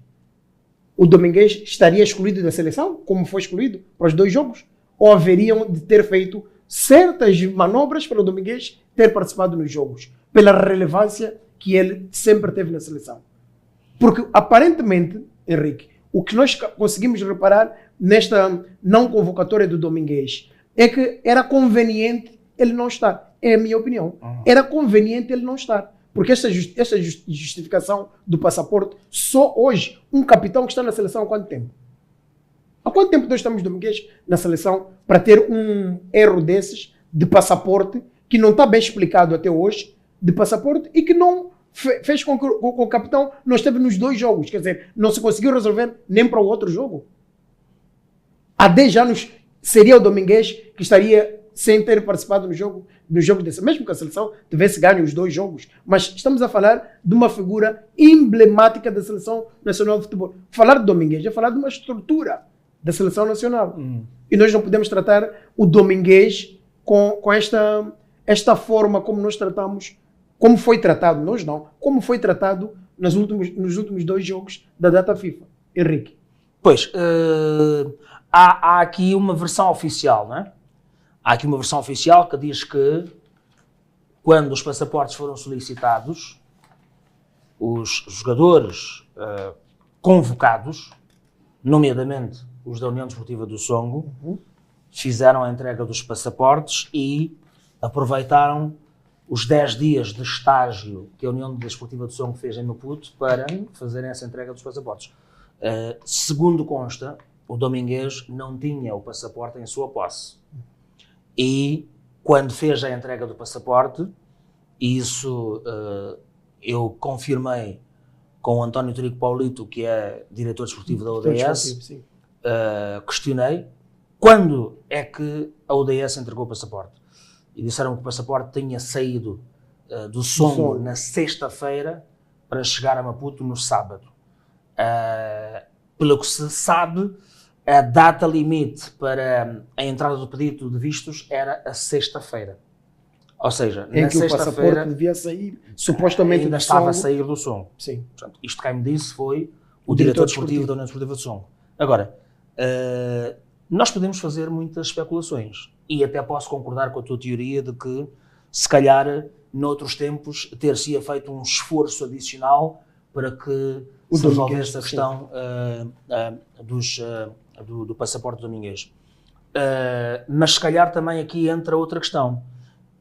o Domingues estaria excluído da seleção, como foi excluído para os 2 jogos? Ou haveriam de ter feito certas manobras para o Domingues ter participado nos jogos, pela relevância que ele sempre teve na seleção? Porque, aparentemente, Henrique, o que nós conseguimos reparar nesta não convocatória do Domingues é que era conveniente ele não estar. É a minha opinião. Era conveniente ele não estar. Porque essa justificação do passaporte, só hoje, um capitão que está na seleção há quanto tempo? Há quanto tempo nós estamos Domingues na seleção para ter um erro desses de passaporte que não está bem explicado até hoje, de passaporte, e que não fez com que o capitão não esteve nos 2 jogos, quer dizer, não se conseguiu resolver nem para o outro jogo. Há 10 anos seria o Domingues que estaria sem ter participado no jogo desse, mesmo que a seleção tivesse ganho os 2 jogos. Mas estamos a falar de uma figura emblemática da Seleção Nacional de Futebol. Falar de Domingues é falar de uma estrutura da Seleção Nacional. E nós não podemos tratar o Domingues com esta forma como nós tratamos, como foi tratado, nós não, como foi tratado nos últimos 2 jogos da data FIFA. Henrique. Pois, há aqui uma versão oficial, não é? Há aqui uma versão oficial que diz que, quando os passaportes foram solicitados, os jogadores convocados, nomeadamente os da União Desportiva do Songo, fizeram a entrega dos passaportes e aproveitaram os 10 dias de estágio que a União Desportiva do Songo fez em Maputo para fazerem essa entrega dos passaportes. Segundo consta, o Domingues não tinha o passaporte em sua posse. E quando fez a entrega do passaporte, isso eu confirmei com o António Trigo Paulito, que é diretor desportivo da ODS, questionei quando é que a ODS entregou o passaporte. E disseram que o passaporte tinha saído do Songo na sexta-feira para chegar a Maputo no sábado. Pelo que se sabe, a data limite para a entrada do pedido de vistos era a sexta-feira. Ou seja, em na que o passaporte devia sair, supostamente ainda estava a sair do Songo. Sim. Portanto, isto quem me disse foi o diretor desportivo da União Desportiva do Songo. Agora, nós podemos fazer muitas especulações e até posso concordar com a tua teoria de que, se calhar, noutros tempos, ter-se feito um esforço adicional para que se resolvesse a questão do passaporte Domingues. Mas se calhar também aqui entra outra questão.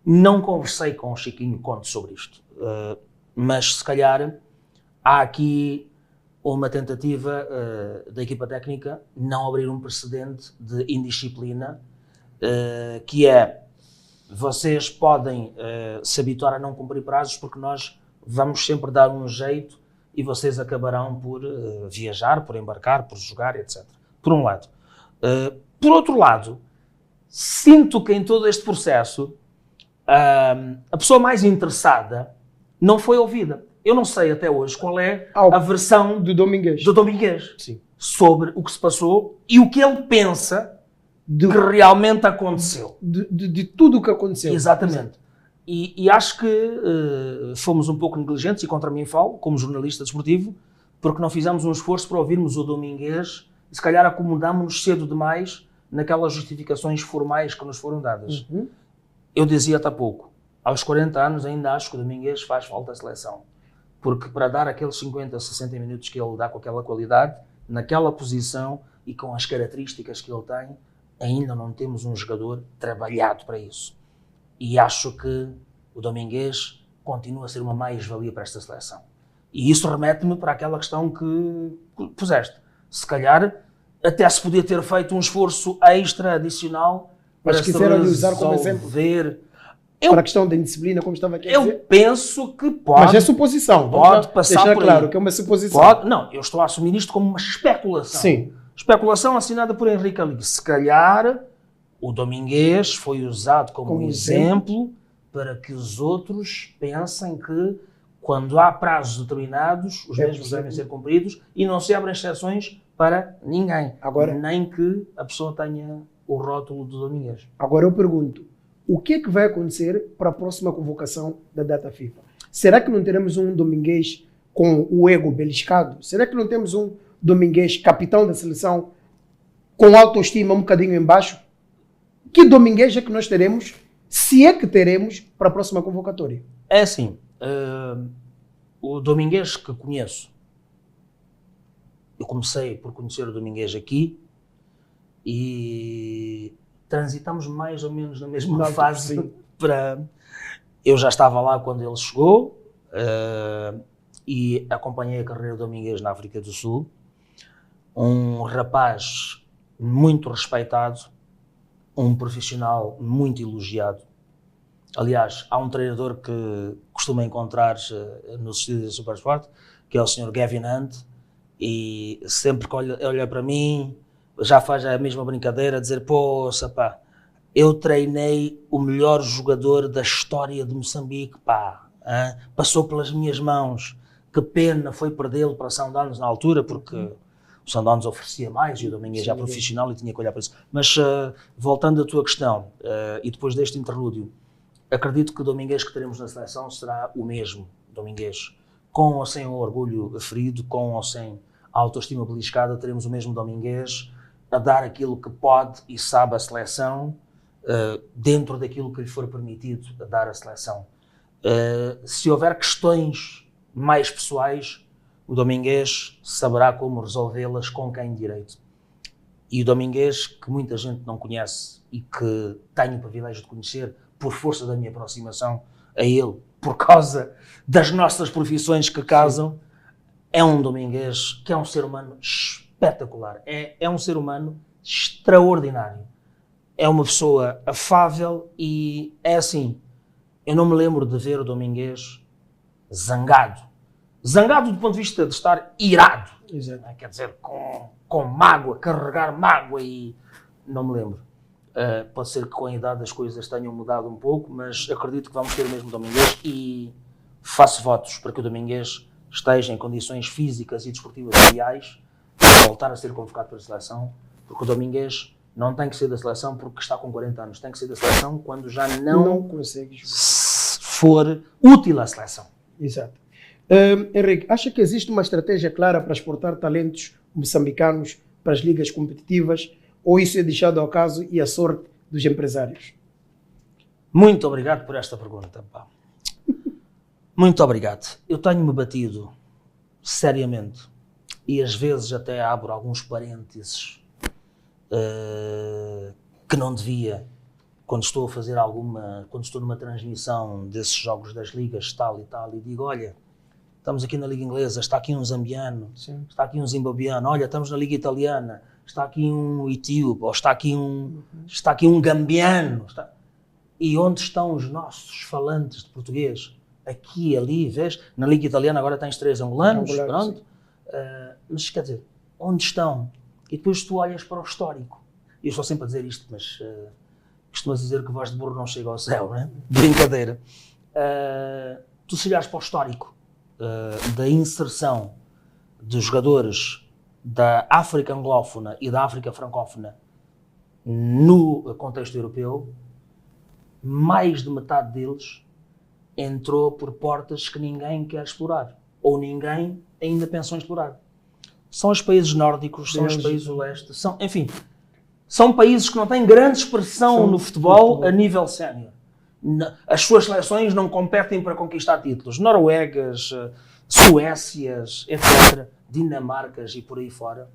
Não conversei com o Chiquinho Conte sobre isto, mas se calhar há aqui uma tentativa da equipa técnica não abrir um precedente de indisciplina, que é: vocês podem se habituar a não cumprir prazos porque nós vamos sempre dar um jeito e vocês acabarão por viajar, por embarcar, por jogar, etc. Por um lado. Por outro lado, sinto que em todo este processo a pessoa mais interessada não foi ouvida. Eu não sei até hoje qual é a versão do Domingues sobre o que se passou e o que ele pensa de, que realmente aconteceu. de tudo o que aconteceu. Exatamente. E acho que fomos um pouco negligentes, e contra mim falo, como jornalista desportivo, porque não fizemos um esforço para ouvirmos o Domingues e se calhar acomodámos-nos cedo demais naquelas justificações formais que nos foram dadas. Uhum. Eu dizia-te há pouco, aos 40 anos ainda acho que o Domingues faz falta à seleção, porque para dar aqueles 50, 60 minutos que ele dá com aquela qualidade, naquela posição e com as características que ele tem, ainda não temos um jogador trabalhado para isso. E acho que o Domingues continua a ser uma mais-valia para esta seleção. E isso remete-me para aquela questão que puseste. Se calhar até se podia ter feito um esforço extra, adicional, Mas para se quiseram usar como resolver. Para a questão da indisciplina, como estava aqui a dizer. Eu penso que pode. Mas é suposição. Pode passar deixar por claro aí. que é uma suposição. Pode, não, eu estou a assumir isto como uma especulação. Sim. Especulação assinada por Henrique Aligue. Se calhar o Domingues foi usado como exemplo para que os outros pensem que quando há prazos determinados, os mesmos devem ser cumpridos e não se abrem exceções para ninguém. Agora, nem que a pessoa tenha o rótulo do Domingues. Agora eu pergunto, o que é que vai acontecer para a próxima convocação da data FIFA? Será que não teremos um Domingues com o ego beliscado? Será que não temos um Domingues capitão da seleção com autoestima um bocadinho em baixo? Que Domingues é que nós teremos, se é que teremos, para a próxima convocatória? É assim, o Domingues que conheço, eu comecei por conhecer o Domingues aqui e transitamos mais ou menos na mesma fase. Eu já estava lá quando ele chegou e acompanhei a carreira do Domingues na África do Sul. Um rapaz muito respeitado, um profissional muito elogiado. Aliás, há um treinador que costuma encontrar nos estúdios da Supersport, que é o Sr. Gavin Hunt, e sempre que olha para mim, já faz a mesma brincadeira, dizer, poça pá, eu treinei o melhor jogador da história de Moçambique, pá, hein? Passou pelas minhas mãos, que pena foi perdê-lo para Sundowns na altura, porque o Sundowns oferecia mais e o Domingues já profissional e tinha que olhar para isso. Mas voltando à tua questão, e depois deste interlúdio, acredito que o Domingues que teremos na seleção será o mesmo Domingues, com ou sem o orgulho ferido, com ou sem a autoestima beliscada, teremos o mesmo Domingues a dar aquilo que pode e sabe a seleção, dentro daquilo que lhe for permitido a dar a seleção. Se houver questões mais pessoais, o Domingues saberá como resolvê-las com quem direito. E o Domingues, que muita gente não conhece e que tenho o privilégio de conhecer por força da minha aproximação a ele, por causa das nossas profissões que casam, é um Domingues que é um ser humano espetacular. É um ser humano extraordinário. É uma pessoa afável e é assim, eu não me lembro de ver o Domingues zangado. Zangado do ponto de vista de estar irado. Exato. Quer dizer, com mágoa, carregar mágoa e... Não me lembro. Pode ser que com a idade as coisas tenham mudado um pouco, mas acredito que vamos ter o mesmo Domingues e faço votos para que o Domingues esteja em condições físicas e desportivas ideais para voltar a ser convocado para a seleção, porque o Domingues não tem que ser da seleção porque está com 40 anos, tem que ser da seleção quando já não consegue for útil à seleção. Exato. Henrique, acha que existe uma estratégia clara para exportar talentos moçambicanos para as ligas competitivas ou isso é deixado ao caso e à sorte dos empresários? Muito obrigado por esta pergunta. Pá. Muito obrigado. Eu tenho-me batido seriamente e às vezes até abro alguns parênteses que não devia quando estou a fazer quando estou numa transmissão desses jogos das ligas tal e digo, olha, estamos aqui na Liga Inglesa, está aqui um zambiano, sim, está aqui um zimbabiano, olha, estamos na Liga Italiana, está aqui um etíope, ou está aqui um gambiano. E onde estão os nossos falantes de português? Aqui, ali, vês? Na Liga Italiana agora tens 3 angolanos, pronto. Mas quer dizer, onde estão? E depois tu olhas para o histórico. E eu estou sempre a dizer isto, mas costuma dizer que voz de burro não chega ao céu, não é? Brincadeira. Tu se olhares para o histórico da inserção de jogadores da África anglófona e da África francófona no contexto europeu, mais de metade deles entrou por portas que ninguém quer explorar, ou ninguém ainda pensou em explorar. São os países nórdicos, são os países do leste, são países que não têm grande expressão no futebol a nível sénior. As suas seleções não competem para conquistar títulos. Noruegas, Suécias, etc., Dinamarcas e por aí fora.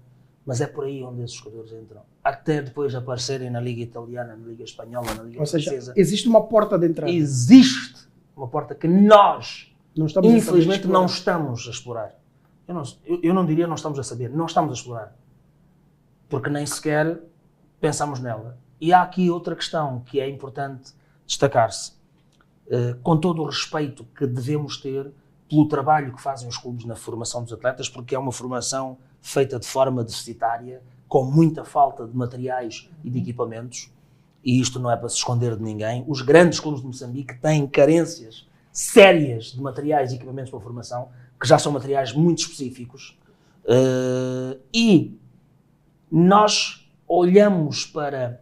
Mas é por aí onde esses jogadores entram. Até depois aparecerem na Liga Italiana, na Liga Espanhola, na Liga Francesa. Ou seja, existe uma porta de entrada. Existe uma porta que nós, infelizmente, não estamos a explorar. Eu não diria não estamos a saber, não estamos a explorar. Porque nem sequer pensamos nela. E há aqui outra questão que é importante destacar-se. Com todo o respeito que devemos ter pelo trabalho que fazem os clubes na formação dos atletas, porque é uma formação feita de forma deficitária, com muita falta de materiais e de equipamentos, e isto não é para se esconder de ninguém. Os grandes clubes de Moçambique têm carências sérias de materiais e equipamentos para a formação, que já são materiais muito específicos, e nós olhamos para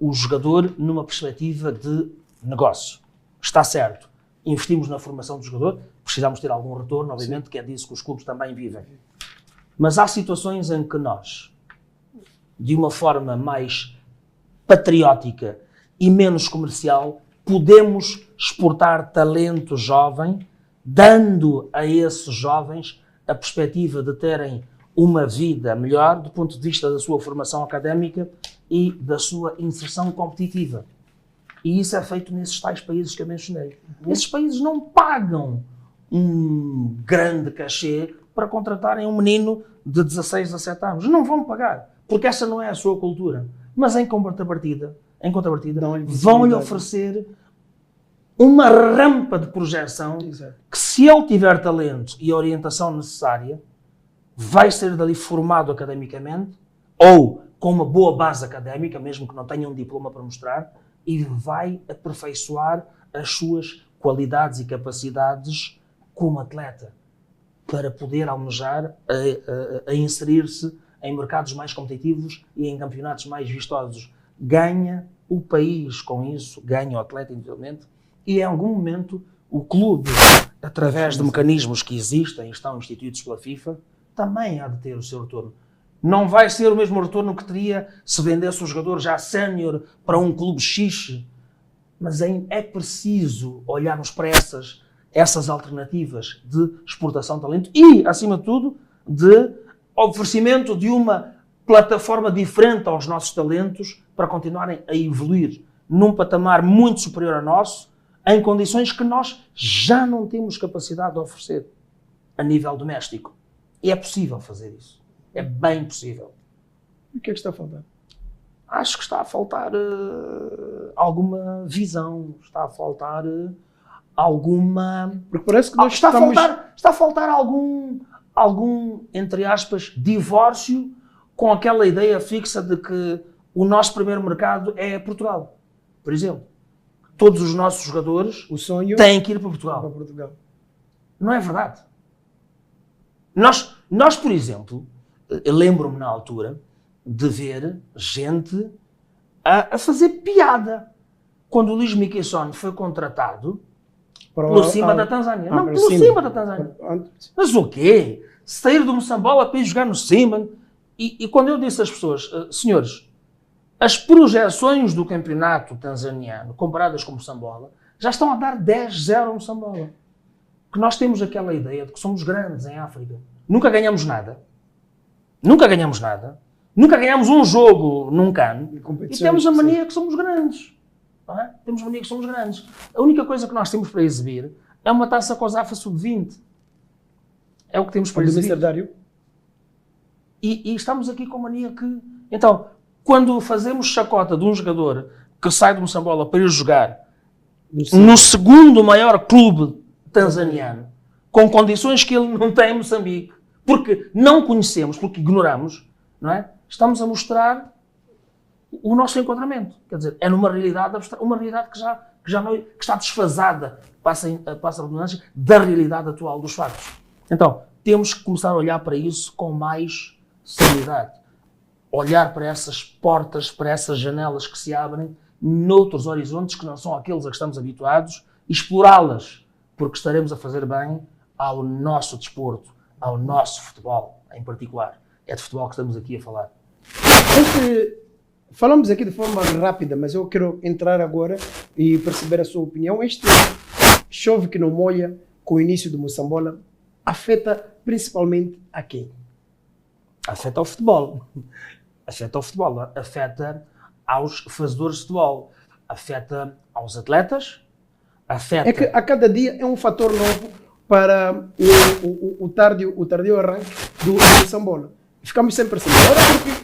o jogador numa perspectiva de negócio. Está certo, investimos na formação do jogador, precisamos ter algum retorno, obviamente, que é disso que os clubes também vivem. Mas há situações em que nós, de uma forma mais patriótica e menos comercial, podemos exportar talento jovem, dando a esses jovens a perspectiva de terem uma vida melhor do ponto de vista da sua formação académica e da sua inserção competitiva. E isso é feito nesses tais países que eu mencionei. Esses países não pagam um grande cachê para contratarem um menino de 16, 17 anos. Não vão pagar, porque essa não é a sua cultura. Mas em contrapartida vão-lhe oferecer uma rampa de projeção que, se ele tiver talento e a orientação necessária, vai ser dali formado academicamente ou com uma boa base académica, mesmo que não tenha um diploma para mostrar, e vai aperfeiçoar as suas qualidades e capacidades como atleta para poder almejar a inserir-se em mercados mais competitivos e em campeonatos mais vistosos. Ganha o país com isso, ganha o atleta individualmente, e em algum momento o clube, através de mecanismos que existem e estão instituídos pela FIFA, também há de ter o seu retorno. Não vai ser o mesmo retorno que teria se vendesse o jogador já sénior para um clube X, mas é preciso olharmos para essas alternativas de exportação de talento e, acima de tudo, de oferecimento de uma plataforma diferente aos nossos talentos para continuarem a evoluir num patamar muito superior ao nosso, em condições que nós já não temos capacidade de oferecer a nível doméstico. E é possível fazer isso. É bem possível. E o que é que está a faltar? Acho que está a faltar alguma visão, está a faltar alguma... Porque parece que nós está a faltar algum, entre aspas, divórcio com aquela ideia fixa de que o nosso primeiro mercado é Portugal, por exemplo. Todos os nossos jogadores têm que ir para Portugal. Não é verdade. Nós, por exemplo, eu lembro-me na altura de ver gente a fazer piada quando o Luís Miquissone foi contratado pelo Simba da Tanzânia. Não, pelo Simba da Tanzânia. Mas o quê? Sair do Moçambola para ir jogar no Simba? E quando eu disse às pessoas, senhores, as projeções do campeonato tanzaniano, comparadas com o Moçambola, já estão a dar 10-0 ao Moçambola. Que nós temos aquela ideia de que somos grandes em África. Nunca ganhamos nada. Nunca ganhamos um jogo num CAN. E temos a mania que somos grandes. Não é? Temos a mania que somos grandes. A única coisa que nós temos para exibir é uma taça COSAFA sub-20. É o que temos para exibir. E estamos aqui com a mania que... Então, quando fazemos chacota de um jogador que sai do Moçambola para ir jogar no segundo maior clube tanzaniano, com condições que ele não tem em Moçambique, porque não conhecemos, porque ignoramos, não é? Estamos a mostrar o nosso enquadramento. Quer dizer, é numa realidade abstrata, uma realidade que está desfasada, passa a redundância, da realidade atual dos factos. Então, temos que começar a olhar para isso com mais seriedade. olhar para essas portas, para essas janelas que se abrem noutros horizontes que não são aqueles a que estamos habituados, e explorá-las, porque estaremos a fazer bem ao nosso desporto, ao nosso futebol em particular. É de futebol que estamos aqui a falar. Falamos aqui de forma rápida, mas eu quero entrar agora e perceber a sua opinião. Este chove que não molha com o início do Moçambola afeta principalmente a quem? Afeta ao futebol. Afeta ao futebol. Afeta aos fazedores de futebol. Afeta aos atletas. Afeta... É que a cada dia é um fator novo para o tardio arranque do Moçambola. Ficamos sempre assim. Agora porque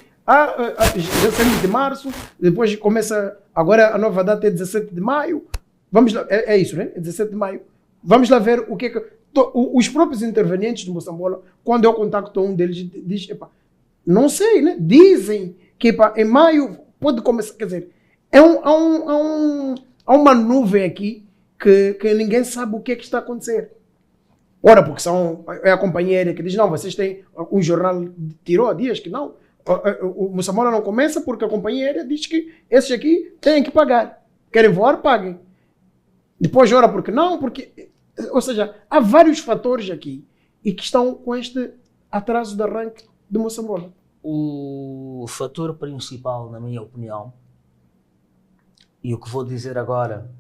já saímos de março, depois começa, agora a nova data é 17 de maio. Vamos lá, é isso, né? É 17 de maio. Vamos lá ver o que é que... Os próprios intervenientes do Moçambola, quando eu contacto um deles, diz, epa, não sei, né? Dizem que epa, em maio pode começar, quer dizer, há uma nuvem aqui que ninguém sabe o que é que está a acontecer. Ora, porque é a companhia aérea que diz, não, vocês têm, um jornal tirou há dias que não, o Moçambola não começa porque a companhia aérea diz que esses aqui têm que pagar. Querem voar, paguem. Depois, ora, porque não, porque... Ou seja, há vários fatores aqui e que estão com este atraso de arranque do Moçambola. O fator principal, na minha opinião, e o que vou dizer agora,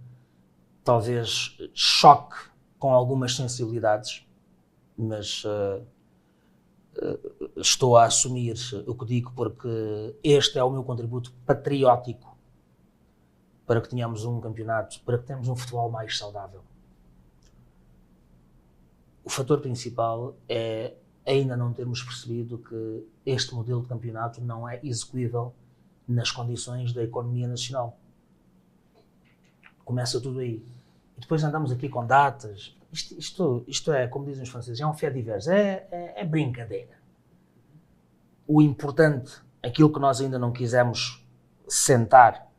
talvez choque com algumas sensibilidades, mas estou a assumir o que digo porque este é o meu contributo patriótico para que tenhamos um campeonato, para que tenhamos um futebol mais saudável. O fator principal é ainda não termos percebido que este modelo de campeonato não é execuível nas condições da economia nacional. Começa tudo aí. E depois andamos aqui com datas. Isto é, como dizem os franceses, é um fait divers, é brincadeira. O importante, aquilo que nós ainda não quisemos sentar,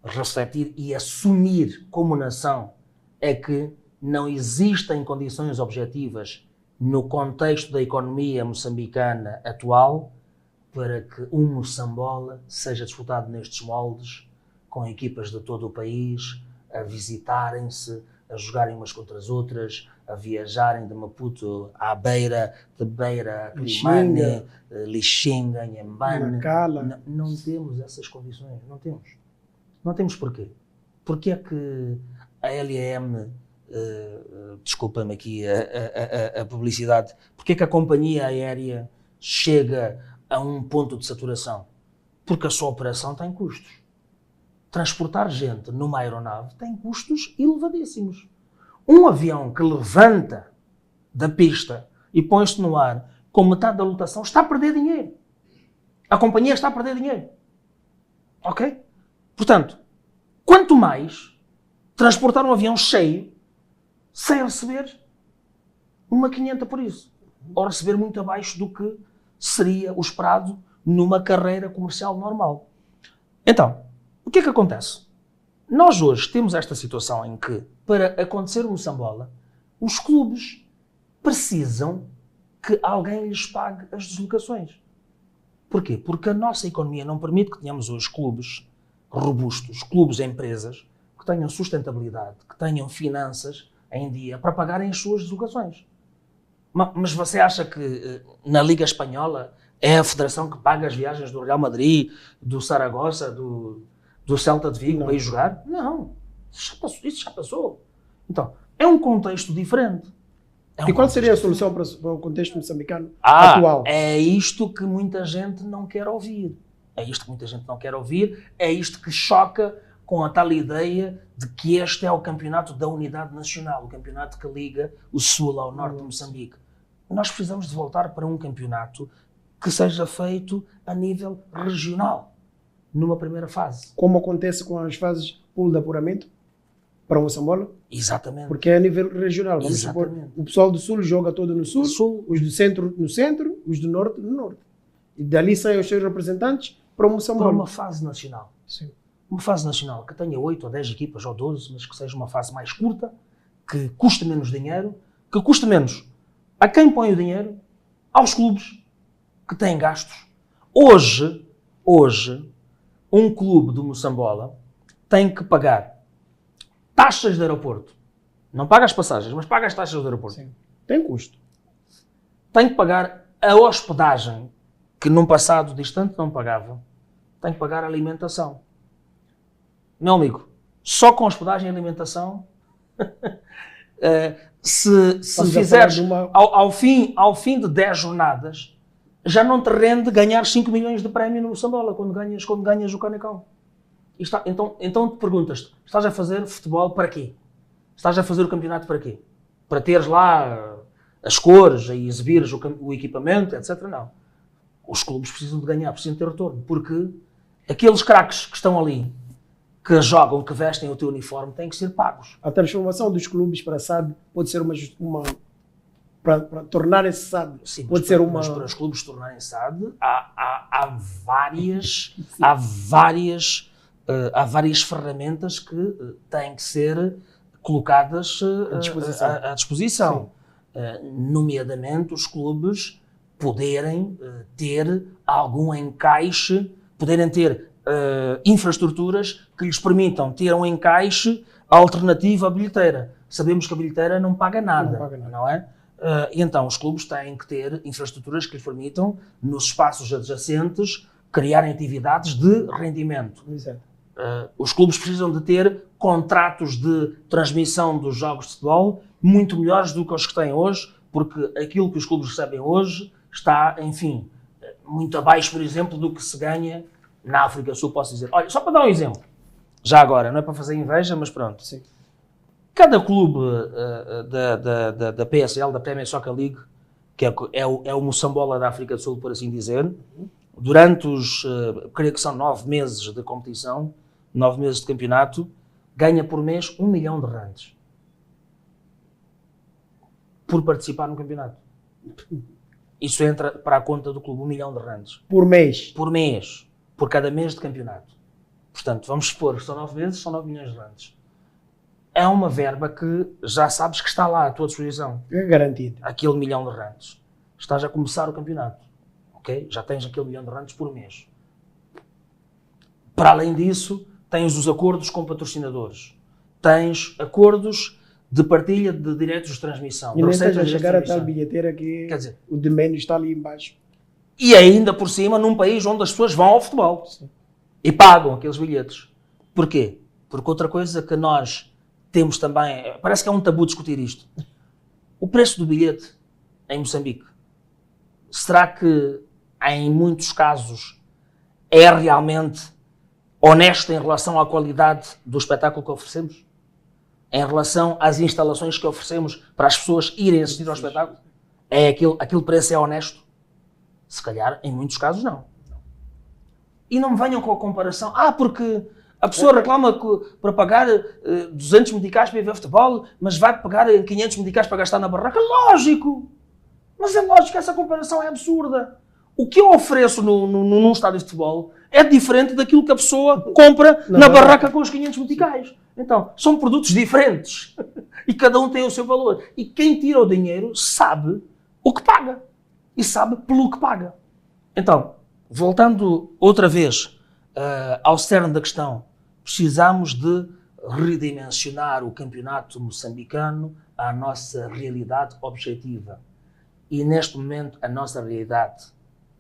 refletir e assumir como nação, é que não existem condições objetivas no contexto da economia moçambicana atual para que um Moçambola seja disputado nestes moldes, com equipas de todo o país, a visitarem-se, a jogarem umas contra as outras, a viajarem de Maputo à Beira, de Beira a Climane, Lixinga, Inhambane. Nacala. Não temos essas condições, não temos. Não temos porquê. Porquê é que a LEM... desculpa-me aqui a publicidade, porque é que a companhia aérea chega a um ponto de saturação? Porque a sua operação tem custos. Transportar gente numa aeronave tem custos elevadíssimos. Um avião que levanta da pista e põe-se no ar com metade da lotação está a perder dinheiro. A companhia está a perder dinheiro. Ok? Portanto, quanto mais transportar um avião cheio sem receber uma 500 por isso, ou receber muito abaixo do que seria o esperado numa carreira comercial normal. Então, o que é que acontece? Nós hoje temos esta situação em que, para acontecer o Moçambola, os clubes precisam que alguém lhes pague as deslocações. Porquê? Porque a nossa economia não permite que tenhamos hoje clubes robustos, clubes, empresas, que tenham sustentabilidade, que tenham finanças em dia para pagarem as suas deslocações. Mas você acha que na Liga Espanhola é a federação que paga as viagens do Real Madrid, do Saragossa, do Celta de Vigo para ir jogar? Não. Isso já passou. Então, é um contexto diferente. E qual seria a solução para o contexto moçambicano atual? É isto que muita gente não quer ouvir. É isto que muita gente não quer ouvir. É isto que choca com a tal ideia de que este é o campeonato da unidade nacional, o campeonato que liga o sul ao norte de Moçambique. Nós precisamos de voltar para um campeonato que seja feito a nível regional, numa primeira fase. Como acontece com as fases pulo de apuramento para o Moçambola? Exatamente. Porque é a nível regional. Vamos supor, o pessoal do sul joga todo no sul, os do centro no centro, os do norte no norte. E dali saem os seus representantes para o Moçambola. Para uma fase nacional. Sim. Uma fase nacional que tenha 8 ou 10 equipas ou 12, mas que seja uma fase mais curta, que custe menos dinheiro, que custe menos a quem põe o dinheiro, aos clubes que têm gastos. Hoje, hoje, um clube do Moçambola tem que pagar taxas de aeroporto. Não paga as passagens, mas paga as taxas do aeroporto. Sim. Tem custo. Tem que pagar a hospedagem, que num passado distante não pagava. Tem que pagar a alimentação. Meu amigo, só com hospedagem e alimentação, se fizeres ao fim de 10 jornadas, já não te rende ganhar 5 milhões de prémio no Moçambola quando ganhas o Canecão. Então te perguntas, estás a fazer futebol para quê? Estás a fazer o campeonato para quê? Para teres lá as cores e exibires o equipamento, etc. Não. Os clubes precisam de ganhar, precisam ter retorno, porque aqueles craques que estão ali, que jogam, que vestem o teu uniforme, têm que ser pagos. A transformação dos clubes para SAD pode ser para tornar esse SAD. Sim, pode ser uma... Mas para os clubes se tornarem SAD, há várias ferramentas que têm que ser colocadas à disposição. Nomeadamente os clubes poderem ter algum encaixe, poderem ter infraestruturas que lhes permitam ter um encaixe alternativo à bilheteira. Sabemos que a bilheteira não paga nada, não é? E então os clubes têm que ter infraestruturas que lhes permitam, nos espaços adjacentes, criarem atividades de rendimento. Exato. Os clubes precisam de ter contratos de transmissão dos jogos de futebol muito melhores do que os que têm hoje, porque aquilo que os clubes recebem hoje está, enfim, muito abaixo, por exemplo, do que se ganha na África Sul, posso dizer. Olha, só para dar um exemplo, já agora, não é para fazer inveja, mas pronto. Sim. Cada clube da PSL, da Premier Soccer League, que é o Moçambola da África do Sul, por assim dizer, durante creio que são 9 meses de competição, 9 meses de campeonato, ganha por mês 1 milhão de randes. Por participar no campeonato. Isso entra para a conta do clube, 1 milhão de randes. Por mês? Por mês. Por cada mês de campeonato. Portanto, vamos supor que são 9 vezes, são 9 milhões de randes. É uma verba que já sabes que está lá à tua disposição. É garantido. Aquele 1 milhão de randes. Estás a começar o campeonato. Ok? Já tens aquele 1 milhão de randes por mês. Para além disso, tens os acordos com patrocinadores. Tens acordos de partilha de direitos de transmissão. E nem estás a chegar a tal bilheteira que quer dizer, o de menos está ali embaixo. E ainda por cima num país onde as pessoas vão ao futebol. Sim. E pagam aqueles bilhetes. Porquê? Porque outra coisa que nós temos também, parece que é um tabu discutir isto, o preço do bilhete em Moçambique. Será que em muitos casos é realmente honesto em relação à qualidade do espetáculo que oferecemos? Em relação às instalações que oferecemos para as pessoas irem assistir ao espetáculo? Aquele preço é honesto? Se calhar, em muitos casos, não. E não me venham com a comparação. Porque a pessoa reclama para pagar 200 meticais para ir ver futebol, mas vai pagar 500 meticais para gastar na barraca. Lógico! Mas é lógico que essa comparação é absurda. O que eu ofereço num estádio de futebol é diferente daquilo que a pessoa compra na barraca com os 500 meticais. Então, são produtos diferentes. E cada um tem o seu valor. E quem tira o dinheiro sabe o que paga. E sabe pelo que paga. Então, voltando outra vez ao cerne da questão, precisamos de redimensionar o campeonato moçambicano à nossa realidade objetiva. E neste momento a nossa realidade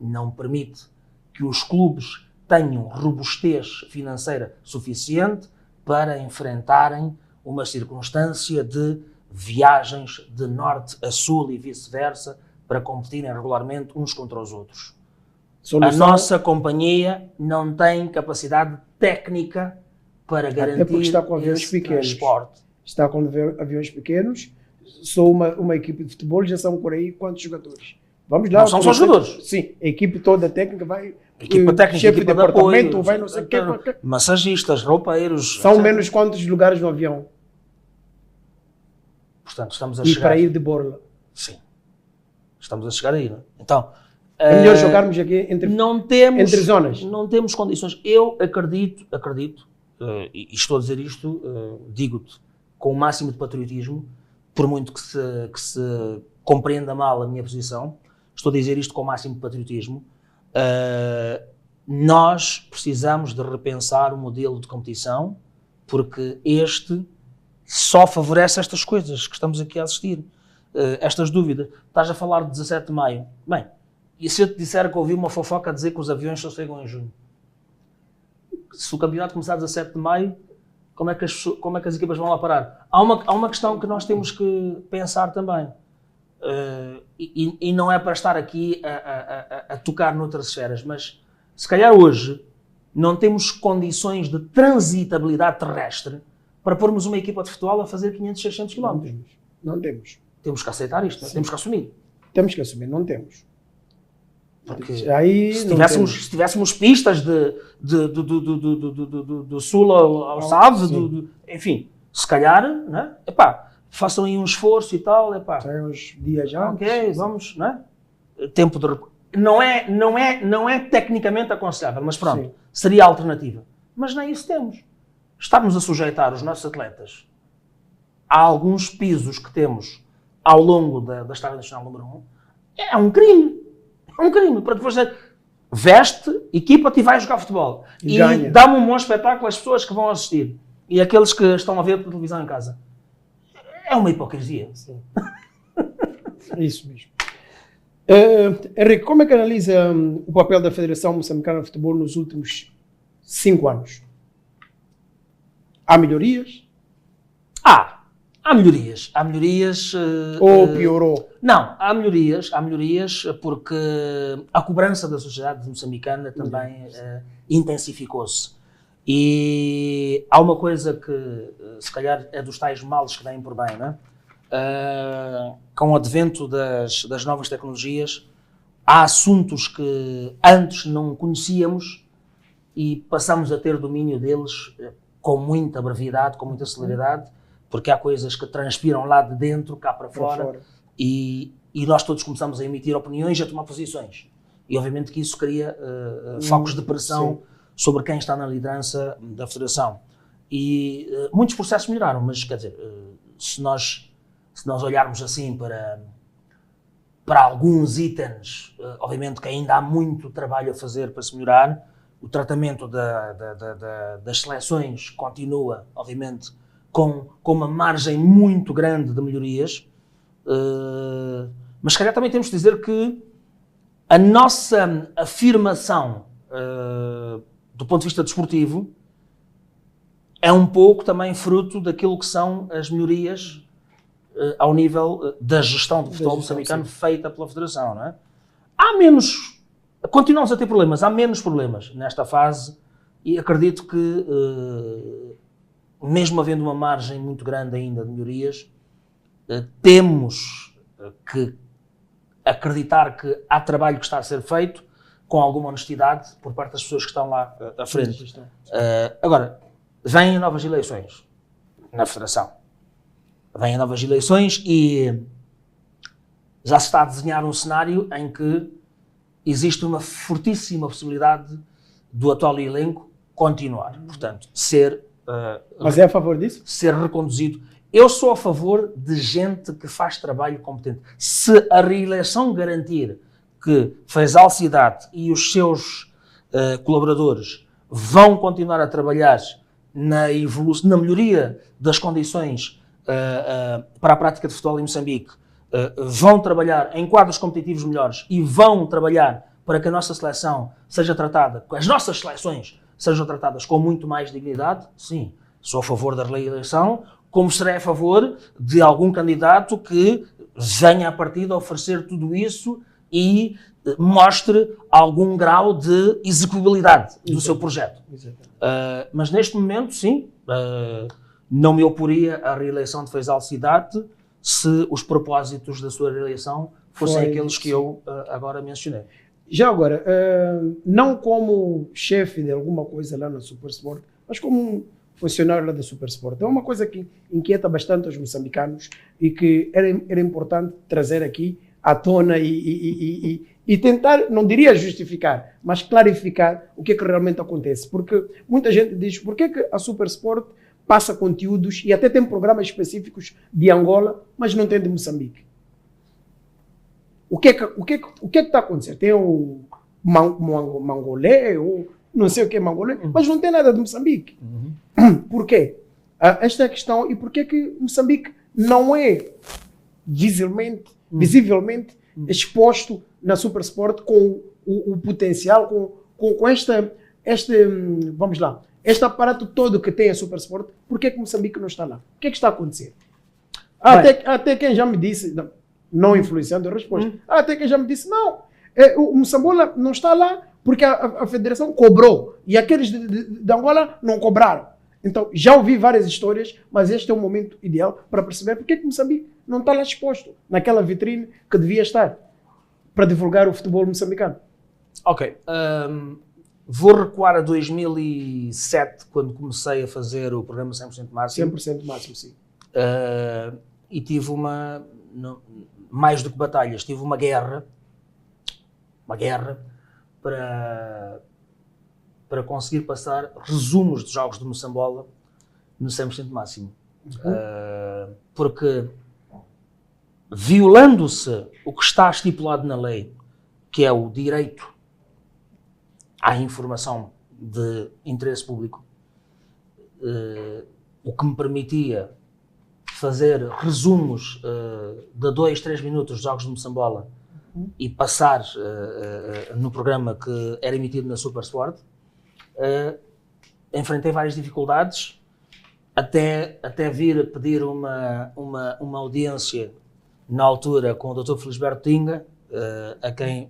não permite que os clubes tenham robustez financeira suficiente para enfrentarem uma circunstância de viagens de norte a sul e vice-versa para competirem regularmente uns contra os outros. A nossa companhia não tem capacidade técnica para garantir está com aviões pequenos. Transporte. Está com aviões pequenos. Sou uma equipe de futebol, já são por aí quantos jogadores? Vamos lá. Não são só jogadores. Sim, a equipe toda técnica vai... Equipa técnica, chefe equipa de departamento, apoio, vai não sei o quê. Massagistas, roupeiros... São etc. menos quantos lugares no avião? Portanto, estamos a E chegar... para ir de borla. Sim. Estamos a chegar aí, não é? Então... É melhor jogarmos aqui entre zonas. Não temos condições. Eu acredito, e estou a dizer isto, digo-te, com o máximo de patriotismo, por muito que se compreenda mal a minha posição, estou a dizer isto com o máximo de patriotismo, nós precisamos de repensar o modelo de competição, porque este só favorece estas coisas que estamos aqui a assistir, estas dúvidas. Estás a falar de 17 de maio. Bem, e se eu te disser que ouvi uma fofoca a dizer que os aviões só chegam em junho? Se o campeonato começar 17 de maio, como é que as equipas vão lá parar? Há uma questão que nós temos que pensar também. E não é para estar aqui a tocar noutras esferas, mas se calhar hoje não temos condições de transitabilidade terrestre para pormos uma equipa de futebol a fazer 500, 600 km. Não temos. Temos que aceitar isto, não? Temos que assumir. Temos que assumir, não temos. Porque aí, se tivéssemos pistas do sul ao sábado, enfim, se calhar, né? Epá, façam aí um esforço e tal, epá. Já é uns dias já. Ok, vamos, né? Tempo de não é tecnicamente aconselhável, mas pronto, Sim. seria a alternativa. Mas nem isso temos. Estamos a sujeitar os nossos atletas a alguns pisos que temos ao longo da Estrada Nacional número 1. É um crime. É um crime. Para depois dizer, veste, equipa-te e vai jogar futebol. E dá-me um bom espetáculo às pessoas que vão assistir. E aqueles que estão a ver pela televisão em casa. É uma hipocrisia. Sim. É isso mesmo. Henrique, como é que analisa o papel da Federação Moçambicana de Futebol nos últimos 5 anos? Há melhorias? Há melhorias. Há melhorias... Ou piorou? Não, há melhorias porque a cobrança da sociedade moçambicana também intensificou-se. E há uma coisa que, se calhar, é dos tais males que vêm por bem, não é? Com o advento das novas tecnologias, há assuntos que antes não conhecíamos e passamos a ter domínio deles com muita brevidade, com muita celeridade, porque há coisas que transpiram lá de dentro, cá para fora. E nós todos começamos a emitir opiniões e a tomar posições. E obviamente que isso cria focos de pressão sobre quem está na liderança da Federação. E muitos processos melhoraram, mas quer dizer, se nós olharmos assim para alguns itens, obviamente que ainda há muito trabalho a fazer para se melhorar. O tratamento das seleções continua, obviamente, com uma margem muito grande de melhorias. Mas se calhar também temos de dizer que a nossa afirmação do ponto de vista desportivo é um pouco também fruto daquilo que são as melhorias ao nível da gestão do futebol moçambicano feita pela Federação, não é? Continuamos a ter problemas, há menos problemas nesta fase e acredito que, mesmo havendo uma margem muito grande ainda de melhorias, temos que acreditar que há trabalho que está a ser feito com alguma honestidade por parte das pessoas que estão lá à frente. Agora, vêm novas eleições na Federação. Vêm novas eleições e já se está a desenhar um cenário em que existe uma fortíssima possibilidade do atual elenco continuar. Portanto, Mas é a favor disso? Ser reconduzido. Eu sou a favor de gente que faz trabalho competente. Se a reeleição garantir que Faisal Cidade e os seus colaboradores vão continuar a trabalhar na melhoria das condições para a prática de futebol em Moçambique, vão trabalhar em quadros competitivos melhores e vão trabalhar para que a nossa seleção seja tratada, as nossas seleções sejam tratadas com muito mais dignidade, sim, sou a favor da reeleição, como serei a favor de algum candidato que venha a partir de oferecer tudo isso e mostre algum grau de execuibilidade do seu projeto. Mas neste momento, sim, não me oporia à reeleição de Faisal Cidade se os propósitos da sua reeleição fossem aqueles que eu agora mencionei. Já agora, não como chefe de alguma coisa lá na Supersport, mas como um funcionário lá da Supersport. É uma coisa que inquieta bastante os moçambicanos e que era importante trazer aqui à tona e tentar, não diria justificar, mas clarificar o que é que realmente acontece. Porque muita gente diz, por que é que a Supersport passa conteúdos e até tem programas específicos de Angola, mas não tem de Moçambique? O que é que está acontecendo? Tem um mangolé, ou não sei o que é mangolé, mas não tem nada de Moçambique. Por quê? Esta é a questão, e por que que Moçambique não é visivelmente exposto na Supersport com o potencial, com vamos lá, este aparato todo que tem a Supersport? Por que que Moçambique não está lá? O que é que está a acontecer? Até quem já me disse, não influenciando a resposta, até quem já me disse, não, o Moçambola não está lá porque a federação cobrou e aqueles de Angola não cobraram. Então, já ouvi várias histórias, mas este é o momento ideal para perceber porque que Moçambique não está lá exposto, naquela vitrine que devia estar, para divulgar o futebol moçambicano. Ok. Vou recuar a 2007, quando comecei a fazer o programa 100% Máximo. 100% Máximo, sim. E tive mais do que batalhas, tive uma guerra para conseguir passar resumos de jogos de Moçambola no 100% Máximo. Porque, violando-se o que está estipulado na lei, que é o direito à informação de interesse público, o que me permitia fazer resumos de 2-3 minutos de jogos de Moçambola e passar no programa que era emitido na Supersport, enfrentei várias dificuldades até vir a pedir uma audiência na altura com o Dr. Felisberto Tinga,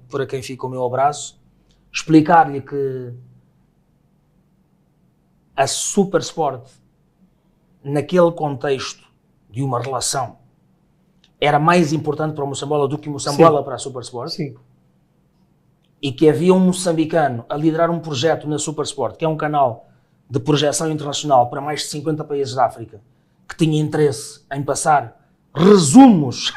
por quem fica o meu abraço, explicar-lhe que a Supersport, naquele contexto de uma relação, era mais importante para o Moçambola do que o Moçambola para a Supersport. Sim. E que havia um moçambicano a liderar um projeto na Supersport, que é um canal de projeção internacional para mais de 50 países da África, que tinha interesse em passar resumos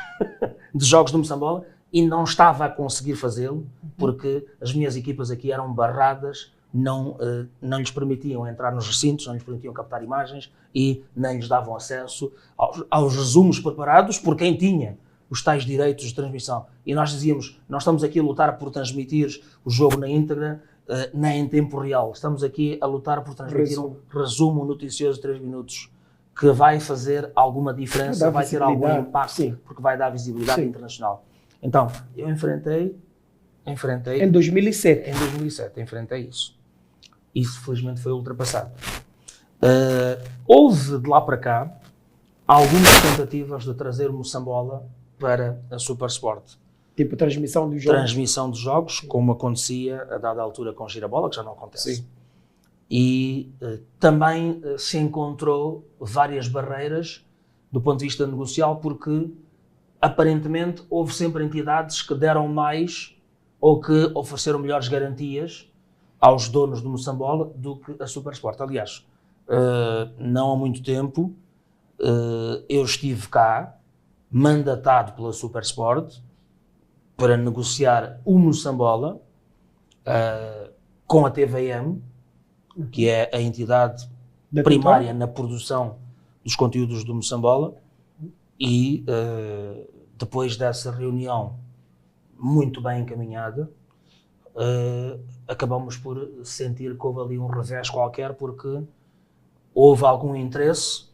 de jogos do Moçambola e não estava a conseguir fazê-lo porque as minhas equipas aqui eram barradas, não lhes permitiam entrar nos recintos, não lhes permitiam captar imagens e nem lhes davam acesso aos resumos preparados por quem tinha os tais direitos de transmissão. E nós dizíamos, nós estamos aqui a lutar por transmitir o jogo na íntegra, nem em tempo real. Estamos aqui a lutar por transmitir um resumo noticioso de 3 minutos que vai fazer alguma diferença, vai ter algum impacto, porque vai dar visibilidade internacional. Então, eu enfrentei... Em 2007. Em 2007, enfrentei isso. Isso, felizmente, foi ultrapassado. Houve, de lá para cá, algumas tentativas de trazer o Moçambola para a Supersport. Tipo transmissão dos jogos? Transmissão dos jogos, como acontecia a dada altura com Girabola, que já não acontece. Sim. E também se encontrou várias barreiras do ponto de vista negocial, porque aparentemente houve sempre entidades que deram mais ou que ofereceram melhores garantias aos donos do Moçambola do que a Supersport. Aliás, não há muito tempo eu estive cá, mandatado pela Supersport, para negociar o Moçambola com a TVM, que é a entidade primária na produção dos conteúdos do Moçambola, e depois dessa reunião muito bem encaminhada, acabamos por sentir que houve ali um revés qualquer, porque houve algum interesse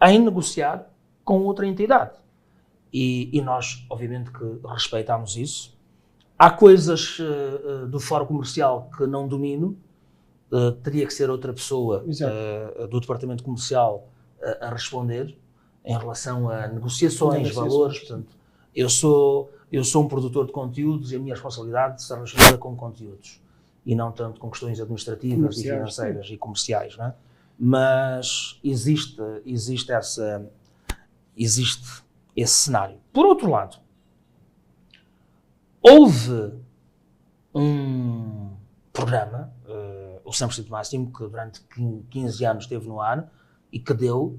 em negociar com outra entidade. E nós, obviamente, que respeitámos isso. Há coisas do fórum comercial que não domino, teria que ser outra pessoa do departamento comercial a responder em relação a negociações, valores. Portanto, eu sou um produtor de conteúdos e a minha responsabilidade está relacionada com conteúdos e não tanto com questões administrativas e financeiras e comerciais, não é? Mas existe esse cenário. Por outro lado, houve um programa, o 100% Máximo, que durante 15 anos esteve no ar e que deu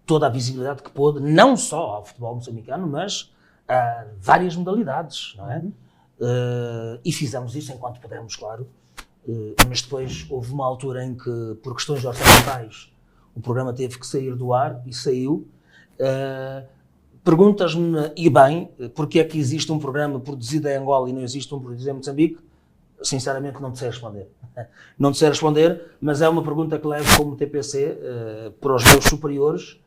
toda a visibilidade que pôde, não só ao futebol moçambicano, mas a várias modalidades, não é? E fizemos isso enquanto pudemos, claro. Mas depois houve uma altura em que, por questões orçamentais, o programa teve que sair do ar e saiu. Perguntas-me, e bem, porque é que existe um programa produzido em Angola e não existe um produzido em Moçambique? sinceramente não te sei responder. Não te sei responder, mas é uma pergunta que levo como TPC para os meus superiores.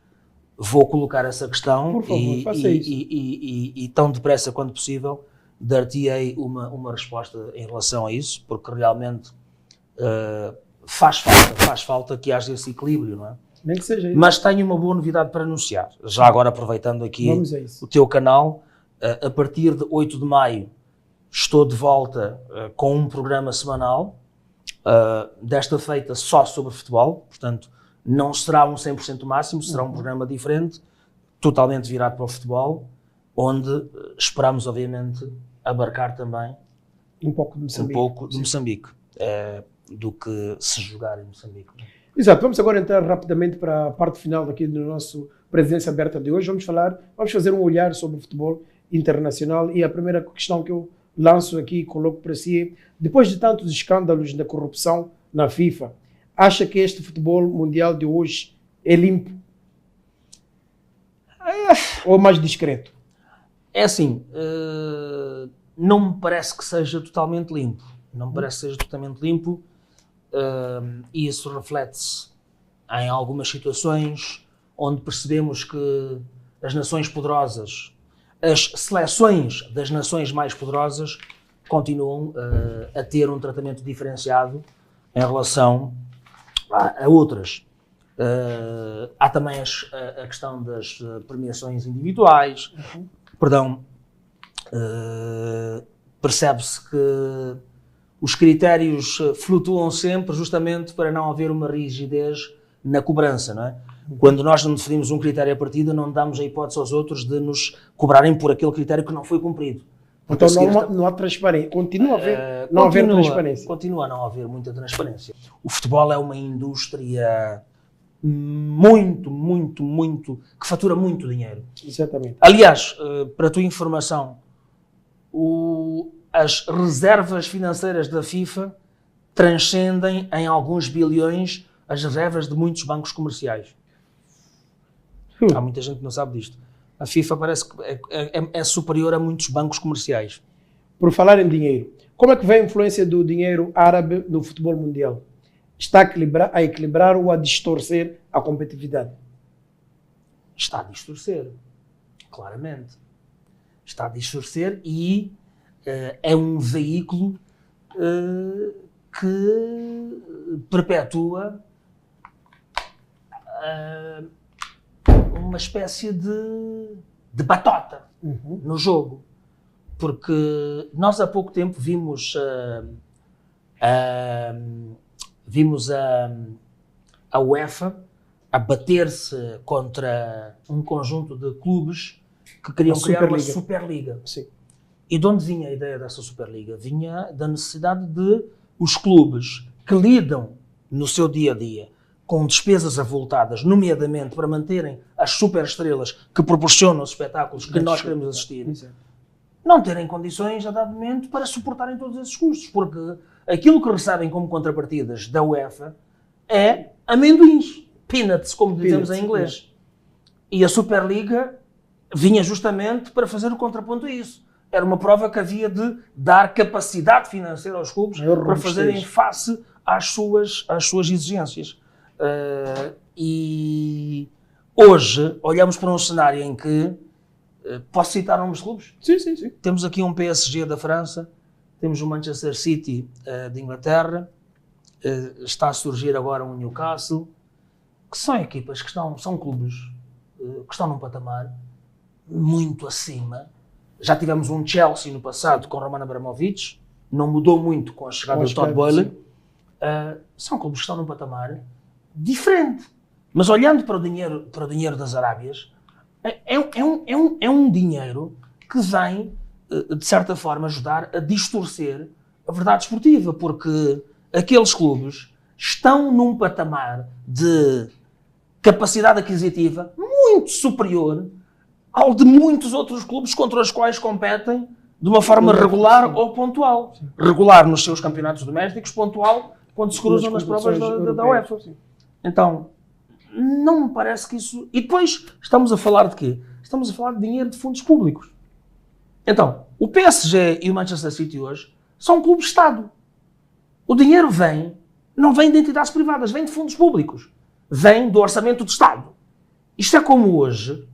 Vou colocar essa questão. Por favor, faça isso. E tão depressa quanto possível dar-te-ei uma resposta em relação a isso, porque realmente faz falta que haja esse equilíbrio, não é? Nem que seja isso. Mas tenho uma boa novidade para anunciar. Já agora aproveitando aqui o teu canal, a partir de 8 de maio estou de volta com um programa semanal, desta feita só sobre futebol, portanto não será um 100% máximo, será um programa diferente, totalmente virado para o futebol, onde esperamos obviamente abarcar também um pouco de Moçambique, do que se jogar em Moçambique. Exato, vamos agora entrar rapidamente para a parte final aqui do nosso Presidência Aberta de hoje. Vamos fazer um olhar sobre o futebol internacional e a primeira questão que eu lanço aqui e coloco para si, depois de tantos escândalos da corrupção na FIFA, acha que este futebol mundial de hoje é limpo? Ou mais discreto? É assim, não me parece que seja totalmente limpo. Não me parece que seja totalmente limpo. E isso reflete-se em algumas situações onde percebemos que as nações poderosas, as seleções das nações mais poderosas continuam a ter um tratamento diferenciado em relação a outras. Há também a questão das premiações individuais. Percebe-se que os critérios flutuam sempre justamente para não haver uma rigidez na cobrança, não é? Quando nós não definimos um critério a partida, não damos a hipótese aos outros de nos cobrarem por aquele critério que não foi cumprido. Então não há transparência. Continua a haver, não haver transparência. Continua a não haver muita transparência. O futebol é uma indústria muito, que fatura muito dinheiro. Exatamente. Aliás, para a tua informação, as reservas financeiras da FIFA transcendem em alguns bilhões as reservas de muitos bancos comerciais. Há muita gente que não sabe disto. A FIFA parece que é superior a muitos bancos comerciais. Por falar em dinheiro, como é que vem a influência do dinheiro árabe no futebol mundial? Está a equilibrar ou a distorcer a competitividade? Está a distorcer, claramente. Está a distorcer e é um veículo que perpetua uma espécie de batota no jogo. Porque nós há pouco tempo vimos a UEFA a bater-se contra um conjunto de clubes que queriam criar uma Superliga. Sim. E de onde vinha a ideia dessa Superliga? Vinha da necessidade de os clubes que lidam no seu dia-a-dia com despesas avultadas, nomeadamente para manterem as superestrelas que proporcionam os espetáculos que nós queremos assistir, não terem condições a dado momento para suportarem todos esses custos, porque aquilo que recebem como contrapartidas da UEFA é amendoins, peanuts, como dizemos em inglês. E a Superliga vinha justamente para fazer o contraponto a isso. Era uma prova que havia de dar capacidade financeira aos clubes para fazerem face às suas exigências. E hoje olhamos para um cenário em que posso citar nomes de clubes? Sim. Temos aqui um PSG da França, temos um Manchester City de Inglaterra, está a surgir agora um Newcastle, que são equipas que são clubes que estão num patamar muito acima. Já tivemos um Chelsea no passado com Roman Abramovich, não mudou muito com a chegada do Todd Boehly. São clubes que estão num patamar diferente. Mas olhando para o dinheiro das Arábias, é um dinheiro que vem, de certa forma, ajudar a distorcer a verdade esportiva, porque aqueles clubes estão num patamar de capacidade aquisitiva muito superior ao de muitos outros clubes contra os quais competem de uma forma regular ou pontual. Regular nos seus campeonatos domésticos, pontual quando se cruzam nas provas da UEFA. Então, não me parece que isso... E depois, estamos a falar de quê? Estamos a falar de dinheiro de fundos públicos. Então, o PSG e o Manchester City hoje são clubes-Estado. O dinheiro não vem de entidades privadas, vem de fundos públicos, vem do orçamento do Estado. Isto é como hoje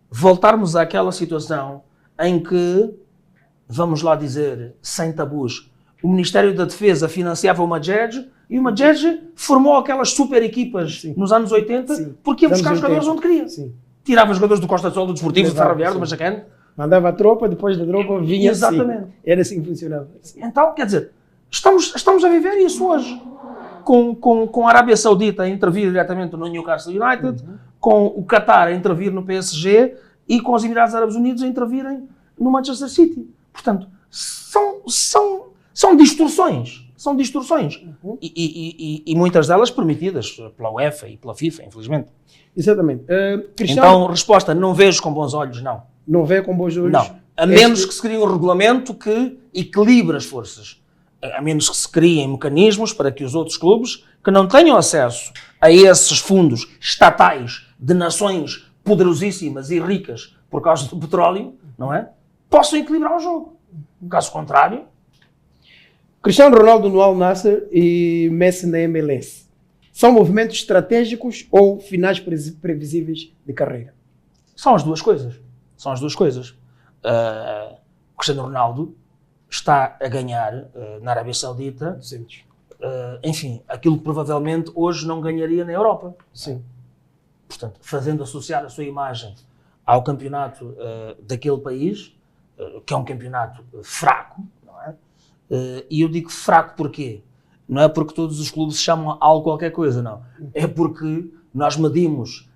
voltarmos àquela situação em que, vamos lá dizer, sem tabus, o Ministério da Defesa financiava uma JED e uma JED formou aquelas super equipas nos anos 80 porque ia buscar jogadores onde queria. Sim. Tirava jogadores do Costa do Sol, do Desportivo, do Ferroviário, do Machacane. Mandava a tropa, depois da tropa vinha. Exatamente. Assim. Era assim que funcionava. Então, quer dizer, estamos a viver isso hoje. Com a Arábia Saudita a intervir diretamente no Newcastle United, com o Qatar a intervir no PSG e com os Emirados Árabes Unidos a intervirem no Manchester City. Portanto, são distorções. São distorções. E muitas delas permitidas pela UEFA e pela FIFA, infelizmente. Exatamente. Então, resposta, não vejo com bons olhos, não. Não vê com bons olhos? Não. A menos que se crie um regulamento que equilibre as forças. A menos que se criem mecanismos para que os outros clubes que não tenham acesso a esses fundos estatais de nações poderosíssimas e ricas por causa do petróleo, não é? Possam equilibrar o jogo. Caso contrário... Cristiano Ronaldo no Al Nassr e Messi na MLS. São movimentos estratégicos ou finais previsíveis de carreira? São as duas coisas. São as duas coisas. O Cristiano Ronaldo está a ganhar na Arábia Saudita, enfim, aquilo que provavelmente hoje não ganharia na Europa. Sim. Portanto, fazendo associar a sua imagem ao campeonato daquele país, que é um campeonato fraco, não é? E eu digo fraco porquê? Não é porque todos os clubes se chamam algo qualquer coisa, não. É porque nós medimos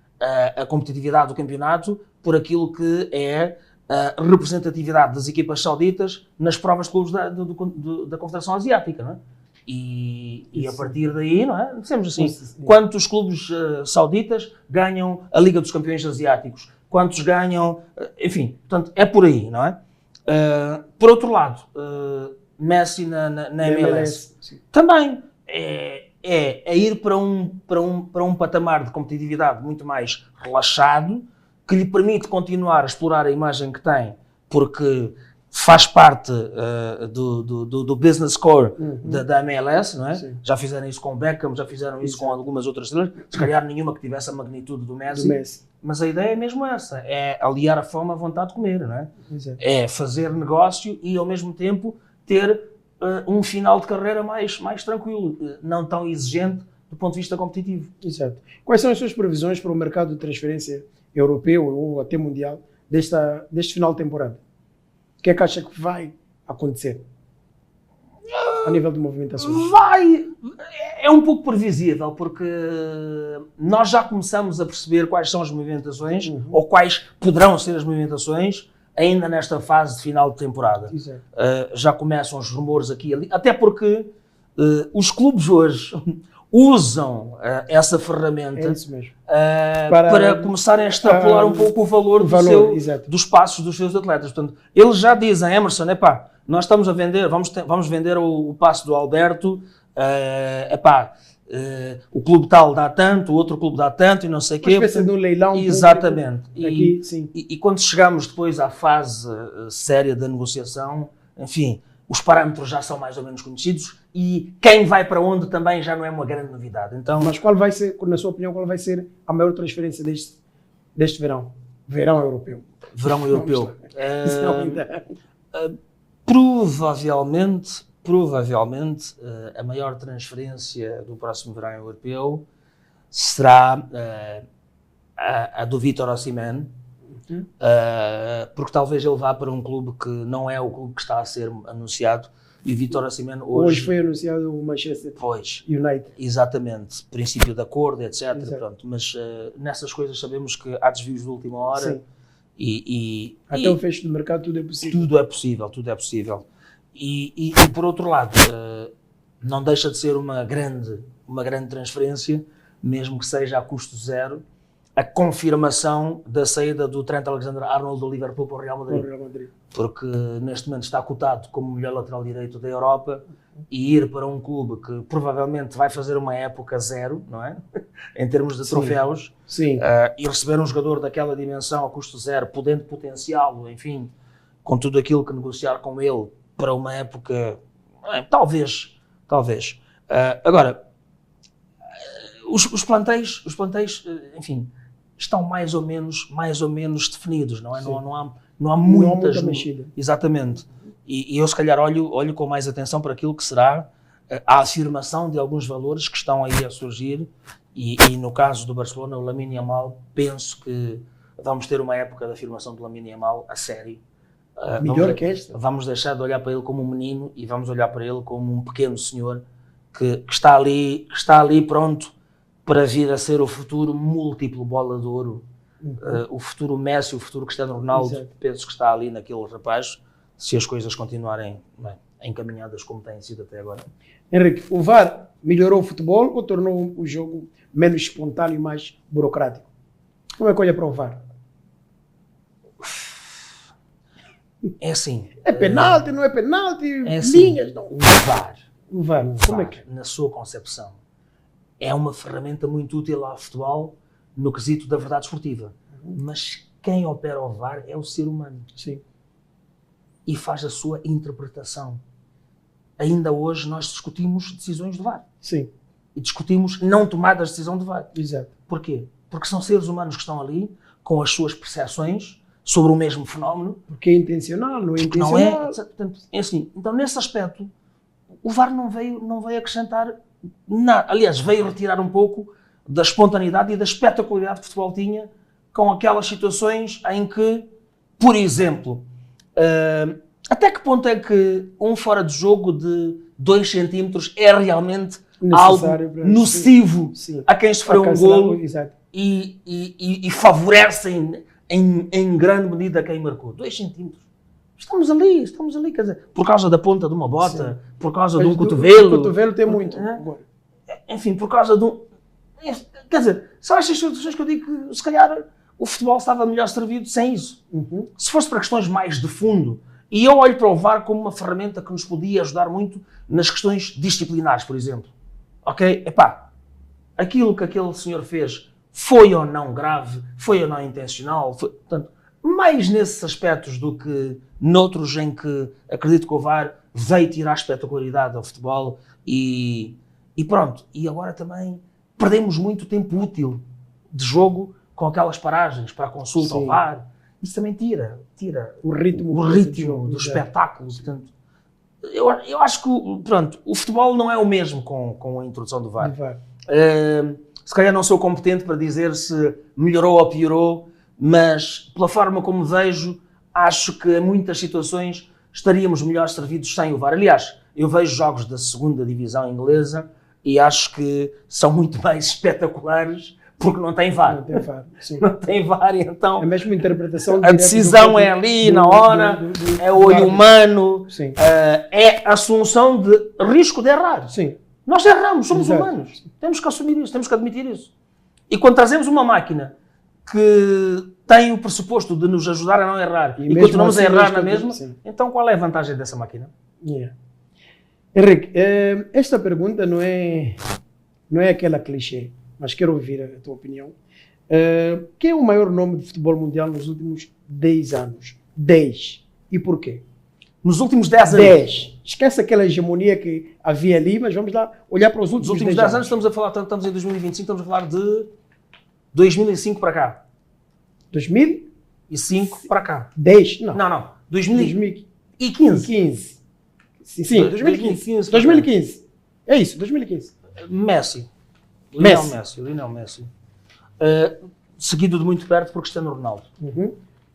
a competitividade do campeonato por aquilo que é a representatividade das equipas sauditas nas provas de clubes da Confederação Asiática, não é? E a partir daí, não é? Dizemos assim, quantos clubes sauditas ganham a Liga dos Campeões Asiáticos? Quantos ganham... enfim, portanto, é por aí, não é? Por outro lado, Messi na MLS também é ir para um patamar de competitividade muito mais relaxado, que lhe permite continuar a explorar a imagem que tem, porque faz parte do business core da MLS, não é? Sim. Já fizeram isso com o Beckham, já fizeram isso com algumas outras estrelas, se calhar nenhuma que tivesse a magnitude do Messi. Mas a ideia é mesmo essa, é aliar a fome à vontade de comer, não é? Exato. É fazer negócio e ao mesmo tempo ter um final de carreira mais tranquilo, não tão exigente do ponto de vista competitivo. Exato. Quais são as suas previsões para o mercado de transferência europeu ou até mundial deste final de temporada? O que é que acha que vai acontecer a nível de movimentações? É um pouco previsível, porque nós já começamos a perceber quais são as movimentações ou quais poderão ser as movimentações ainda nesta fase de final de temporada. Já começam os rumores aqui e ali, até porque os clubes hoje usam essa ferramenta para começarem a extrapolar um pouco o valor dos passos dos seus atletas. Portanto, eles já dizem, Emerson, nós estamos a vender, vamos vender o passo do Alberto, o clube tal dá tanto, o outro clube dá tanto e não sei o quê. Uma espécie de um leilão. Exatamente. Aqui, sim. E quando chegamos depois à fase séria da negociação, enfim, os parâmetros já são mais ou menos conhecidos e quem vai para onde também já não é uma grande novidade. Então, mas qual vai ser, na sua opinião, qual vai ser a maior transferência deste verão? Verão europeu. Verão europeu. Provavelmente a maior transferência do próximo verão europeu será a do Vítor Osimhen, porque talvez ele vá para um clube que não é o clube que está a ser anunciado, e o Vítor Osimhen hoje foi anunciado o Manchester United. Exatamente, princípio de acordo, etc. Pronto, mas nessas coisas sabemos que há desvios de última hora. Sim. Até o fecho do mercado tudo é possível. Tudo é possível. E por outro lado, não deixa de ser uma grande transferência, mesmo que seja a custo zero, a confirmação da saída do Trent Alexander-Arnold do Liverpool para o Real Madrid. Porque neste momento está cotado como o melhor lateral direito da Europa, e ir para um clube que provavelmente vai fazer uma época zero, não é? Em termos de troféus. Sim. E receber um jogador daquela dimensão a custo zero, podendo potenciá-lo, enfim, com tudo aquilo que negociar com ele para uma época, talvez. Agora, os plantéis, enfim, estão mais ou menos definidos, não é? Não há muita mexida. Exatamente. E eu, se calhar, olho com mais atenção para aquilo que será a afirmação de alguns valores que estão aí a surgir. E no caso do Barcelona, o Lamine Yamal, penso que vamos ter uma época de afirmação do Lamine Yamal a sério. Melhor que esta. Vamos deixar de olhar para ele como um menino e vamos olhar para ele como um pequeno senhor que está ali pronto para vir a ser o futuro múltiplo bola de ouro, o futuro Messi, o futuro Cristiano Ronaldo. Exato. Penso que está ali naquele rapaz, se as coisas continuarem encaminhadas como têm sido até agora. Henrique, o VAR melhorou o futebol ou tornou o jogo menos espontâneo e mais burocrático? Como é que olha para o VAR? É assim. É penalti, não é penalti? É assim, Linhas, não. O VAR, Como é que? na sua concepção, é uma ferramenta muito útil ao futebol no quesito da verdade esportiva. Mas quem opera o VAR é o ser humano. Sim. E faz a sua interpretação. Ainda hoje nós discutimos decisões de VAR. Sim. E discutimos não tomadas de decisão de VAR. Exato. Porquê? Porque são seres humanos que estão ali com as suas percepções sobre o mesmo fenómeno. Porque é intencional, não é Não intencional. é? Portanto, é assim. Então, nesse aspecto, o VAR não veio acrescentar nada. Aliás, veio retirar um pouco da espontaneidade e da espetacularidade que o futebol tinha com aquelas situações em que, por exemplo, até que ponto é que um fora de jogo de 2 centímetros é realmente algo nocivo a quem sofreu um golo e favorece em grande medida quem marcou? 2 centímetros. Estamos ali, quer dizer, por causa da ponta de uma bota, por causa de um cotovelo. O cotovelo tem muito. Enfim, por causa de um... Quer dizer, são estas situações que eu digo que, se calhar, o futebol estava melhor servido sem isso. Se fosse para questões mais de fundo, e eu olho para o VAR como uma ferramenta que nos podia ajudar muito nas questões disciplinares, por exemplo. Ok? Epá, aquilo que aquele senhor fez foi ou não grave, foi ou não intencional, portanto, mais nesses aspectos do que noutros em que acredito que o VAR veio tirar espetacularidade ao futebol e pronto. E agora também perdemos muito tempo útil de jogo com aquelas paragens para a consulta ao VAR. Isso também tira o ritmo do espetáculo. Portanto, eu acho que pronto, o futebol não é o mesmo com a introdução do VAR. Se calhar não sou competente para dizer se melhorou ou piorou, mas pela forma como vejo, acho que em muitas situações estaríamos melhor servidos sem o VAR. Aliás, eu vejo jogos da 2ª divisão inglesa e acho que são muito mais espetaculares porque não tem VAR. Não tem VAR, sim. Não tem VAR, então... É mesmo interpretação... A decisão é ali, na hora, é o olho humano, é a assunção de risco de errar. Sim. Nós erramos, somos humanos. Temos que assumir isso, temos que admitir isso. E quando trazemos uma máquina que tem o pressuposto de nos ajudar a não errar e continuamos a errar na mesma, então qual é a vantagem dessa máquina? Henrique, esta pergunta não é aquela clichê, mas quero ouvir a tua opinião. Quem é o maior nome de futebol mundial nos últimos 10 anos? 10. E porquê? Nos últimos 10 anos? 10. Esquece aquela hegemonia que havia ali, mas vamos lá olhar para os últimos 10 anos. Estamos a falar, estamos em 2025, estamos a falar de 2005 para cá. 2005 para cá. 10? Não. Não. 2015. 2015. Sim, 2015. 2015. É isso, 2015. Messi. Lionel Messi. Seguido de muito perto por Cristiano Ronaldo.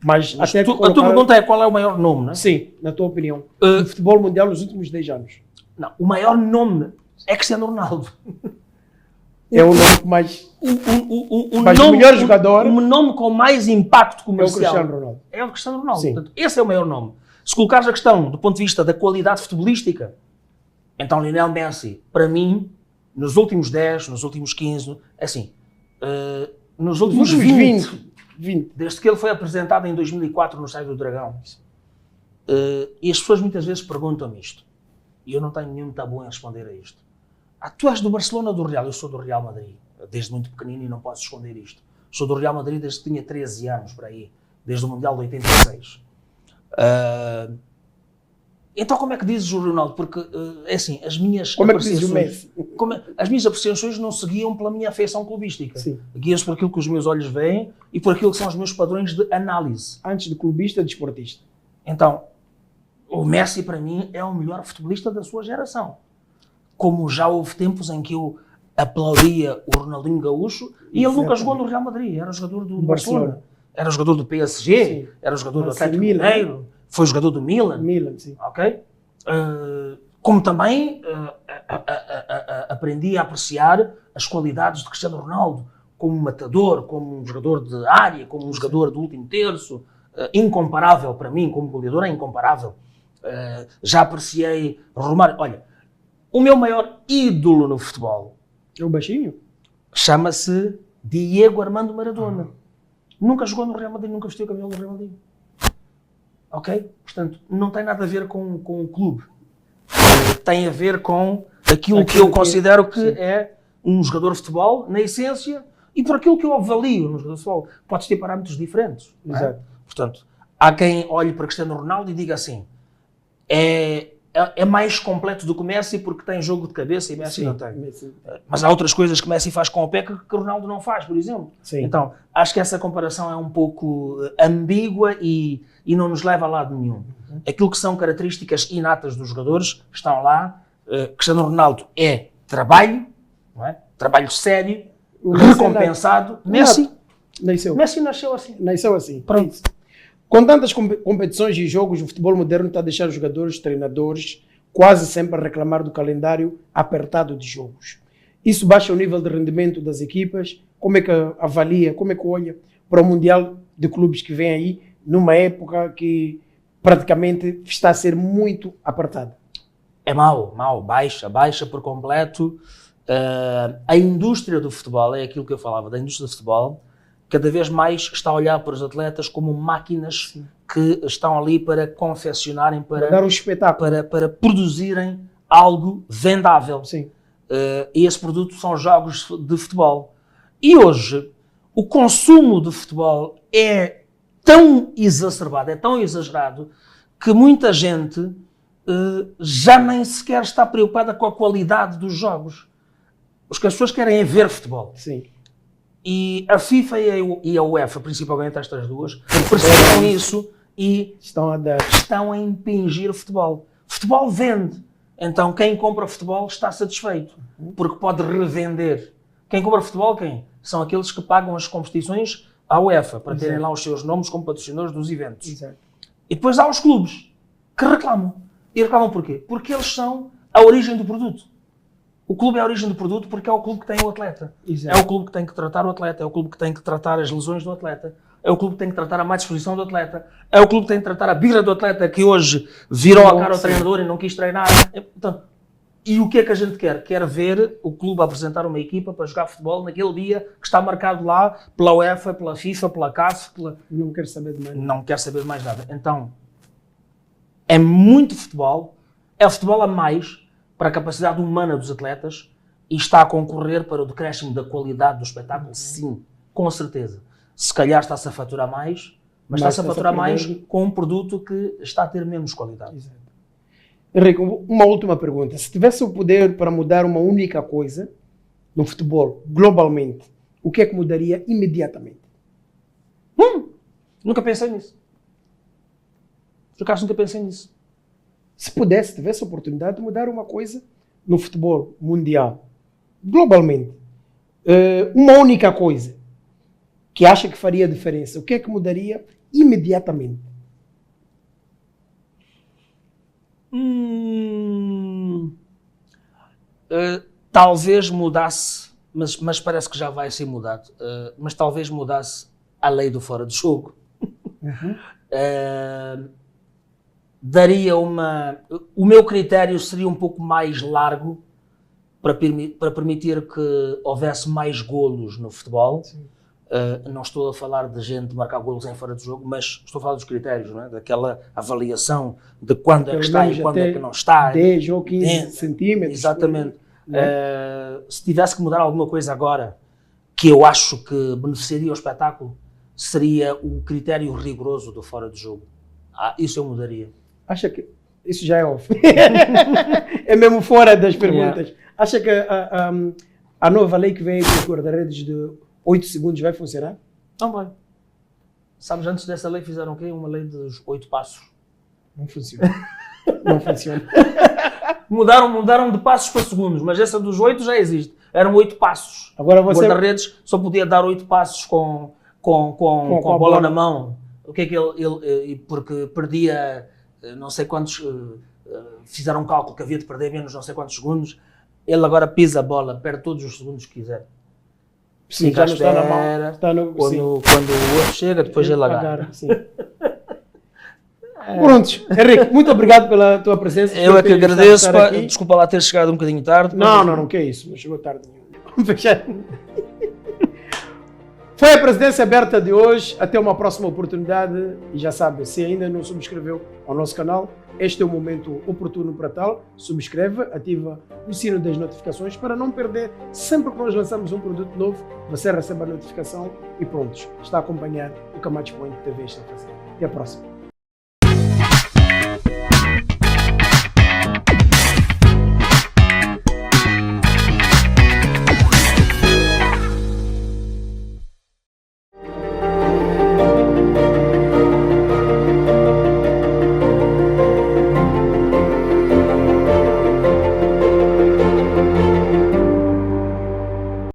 Mas a tua pergunta é qual é o maior nome, não é? Sim, na tua opinião. Do futebol mundial nos últimos 10 anos. Não, o maior nome é Cristiano Ronaldo. É o nome mais... o melhor jogador... O nome com mais impacto comercial. É o Cristiano Ronaldo. É o Cristiano Ronaldo. Portanto, esse é o maior nome. Se colocares a questão do ponto de vista da qualidade futebolística, então Lionel Messi, para mim, nos últimos 10, nos últimos 15, assim, nos últimos 20, desde que ele foi apresentado em 2004 no Estádio do Dragão, e as pessoas muitas vezes perguntam-me isto, e eu não tenho nenhum tabu em responder a isto. Tu és do Barcelona ou do Real? Eu sou do Real Madrid, desde muito pequenino, e não posso esconder isto. Sou do Real Madrid desde que tinha 13 anos, por aí, desde o Mundial de 86. Então como é que dizes o Ronaldo? Porque, é assim, as minhas Como é que dizes o Messi? As minhas apreciações não se guiam pela minha afeição clubística. Sim. Guiam-se por aquilo que os meus olhos veem e por aquilo que são os meus padrões de análise. Antes de clubista, de esportista. Então, o Messi, para mim, é o melhor futebolista da sua geração. Como já houve tempos em que eu aplaudia o Ronaldinho Gaúcho e ele nunca jogou no Real Madrid, era jogador do Barcelona. Era jogador do PSG, sim. Era jogador do Atlético Mineiro, foi jogador do Milan. Sim. Ok? Como também aprendi a apreciar as qualidades de Cristiano Ronaldo como matador, como um jogador de área, como um jogador do último terço, incomparável para mim, como goleador é incomparável. Já apreciei Romário. Olha, o meu maior ídolo no futebol é o baixinho? Chama-se Diego Armando Maradona. Nunca jogou no Real Madrid, nunca vestiu o cabelo do Real Madrid. Ok? Portanto, não tem nada a ver com o clube. Tem a ver com aquilo que eu considero que é um jogador de futebol, na essência, e por aquilo que eu avalio no jogador de futebol. Podes ter parâmetros diferentes. Exato. Portanto, há quem olhe para Cristiano Ronaldo e diga assim, é mais completo do que o Messi porque tem jogo de cabeça e Messi não tem. Mas há outras coisas que Messi faz com o pé que Ronaldo não faz, por exemplo. Sim. Então, acho que essa comparação é um pouco ambígua e não nos leva a lado nenhum. Aquilo que são características inatas dos jogadores estão lá. Cristiano Ronaldo é trabalho, não é? Trabalho sério, recompensado. Messi nasceu assim. Nasceu assim. Pronto. Com tantas competições e jogos, o futebol moderno está a deixar os jogadores, treinadores, quase sempre a reclamar do calendário apertado de jogos. Isso baixa o nível de rendimento das equipas. Como é que avalia, como é que olha para o Mundial de Clubes que vem aí, numa época que praticamente está a ser muito apertada? É mau, baixa por completo. A indústria do futebol, é aquilo que eu falava, da indústria do futebol, cada vez mais está a olhar para os atletas como máquinas que estão ali para confeccionarem, para dar um espetáculo, para produzirem algo vendável. Sim. E esse produto são jogos de futebol. E hoje, o consumo de futebol é tão exacerbado, é tão exagerado, que muita gente já nem sequer está preocupada com a qualidade dos jogos. O que as pessoas querem é ver futebol. Sim. E a FIFA e a UEFA, principalmente estas duas, perceberam isso e estão a impingir o futebol. Futebol vende. Então quem compra futebol está satisfeito, porque pode revender. Quem compra futebol, quem? São aqueles que pagam as competições à UEFA, para terem lá os seus nomes como patrocinadores dos eventos. Exato. E depois há os clubes que reclamam. E reclamam porquê? Porque eles são a origem do produto. O clube é a origem do produto porque é o clube que tem o atleta. Exato. É o clube que tem que tratar o atleta, é o clube que tem que tratar as lesões do atleta, é o clube que tem que tratar a má disposição do atleta, é o clube que tem que tratar a birra do atleta que hoje virou a cara ao treinador e não quis treinar. Portanto, e o que é que a gente quer? Quer ver o clube apresentar uma equipa para jogar futebol naquele dia que está marcado lá pela UEFA, pela FIFA, pela CAF. Não quer saber de mais nada. Não quer saber de mais nada. Então, é muito futebol, é futebol a mais para a capacidade humana dos atletas e está a concorrer para o decréscimo da qualidade do espetáculo, sim, com certeza. Se calhar está-se a faturar mais, mas está-se a faturar mais com um produto que está a ter menos qualidade. Exato. Henrique, uma última pergunta. Se tivesse o poder para mudar uma única coisa no futebol, globalmente, o que é que mudaria imediatamente? Nunca pensei nisso. Por acaso nunca pensei nisso. Se pudesse, tivesse a oportunidade de mudar uma coisa no futebol mundial, globalmente, uma única coisa que acha que faria diferença, o que é que mudaria imediatamente? Talvez mudasse, mas parece que já vai ser mudado, mas talvez mudasse a lei do fora de jogo. Daria o meu critério seria um pouco mais largo para permitir que houvesse mais golos no futebol. Não estou a falar de gente marcar golos em fora de jogo, mas estou a falar dos critérios, não é? Daquela avaliação de quando é que está e quando é que não está. 10 ou 15 centímetros. Exatamente. Se tivesse que mudar alguma coisa agora, que eu acho que beneficiaria o espetáculo, seria o critério rigoroso do fora de jogo. Isso eu mudaria. Acha que Isso já é off. É mesmo fora das perguntas. Acha que a nova lei que vem com os guarda-redes de 8 segundos vai funcionar? Não vai. Sabes, antes dessa lei fizeram o quê? Uma lei dos 8 passos. Não funciona. Não funciona. Mudaram de passos para segundos, mas essa dos 8 já existe. Eram 8 passos. Agora O você... guarda-redes só podia dar 8 passos com a bola na mão. O que é que ele porque perdia não sei quantos, fizeram um cálculo que havia de perder menos não sei quantos segundos. Ele agora pisa a bola, perde todos os segundos que quiser. Sim, já não está na mão. Está no, quando o outro chega, depois ele agarra. Prontos, Henrique, muito obrigado pela tua presença. Eu é que agradeço. Desculpa lá ter chegado um bocadinho tarde. Não, que é isso, não chegou tarde nenhum. Vamos fechar. Foi a presidência aberta de hoje. Até uma próxima oportunidade. E já sabe, se ainda não subscreveu ao nosso canal, este é o momento oportuno para tal. Subscreve, ativa o sino das notificações para não perder. Sempre que nós lançamos um produto novo, você recebe a notificação e prontos. Está a acompanhar o que a Matchpoint TV está fazendo. Até a próxima.